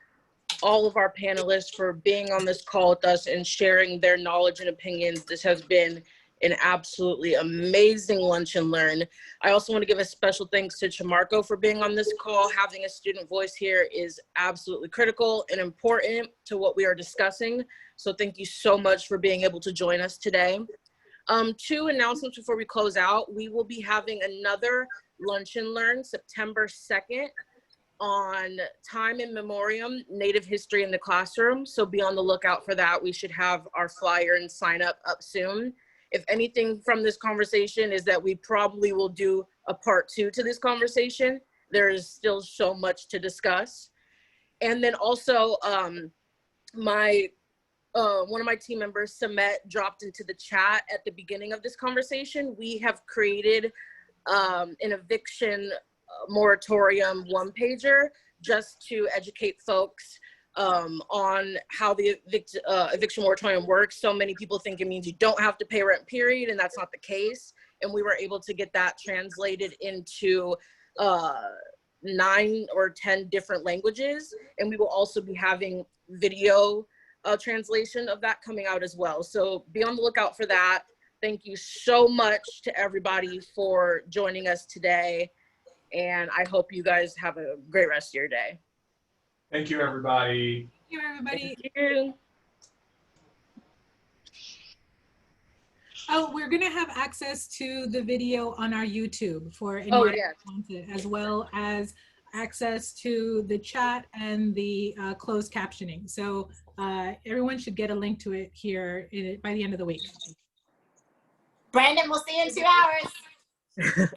all of our panelists for being on this call with us and sharing their knowledge and opinions. This has been an absolutely amazing lunch and learn. I also want to give a special thanks to Chamarko for being on this call. Having a student voice here is absolutely critical and important to what we are discussing. So thank you so much for being able to join us today. 2 announcements before we close out. We will be having another lunch and learn September 2nd on time in memoriam, Native history in the classroom. So be on the lookout for that. We should have our flyer and sign up soon. If anything from this conversation is that we probably will do a part 2 to this conversation. There is still so much to discuss. And then also one of my team members, Samet, dropped into the chat at the beginning of this conversation. We have created an eviction moratorium one-pager just to educate folks on how the eviction moratorium works. So many people think it means you don't have to pay rent, period, and that's not the case. And we were able to get that translated into 9 or 10 different languages. And we will also be having video translation of that coming out as well. So be on the lookout for that. Thank you so much to everybody for joining us today. And I hope you guys have a great rest of your day. Thank you, everybody. Thank you, everybody. Thank you. Oh, we're going to have access to the video on our YouTube for anyone who wants it, as well as access to the chat and the closed captioning. So everyone should get a link to it here by the end of the week. Brandon, we'll see you in 2 hours.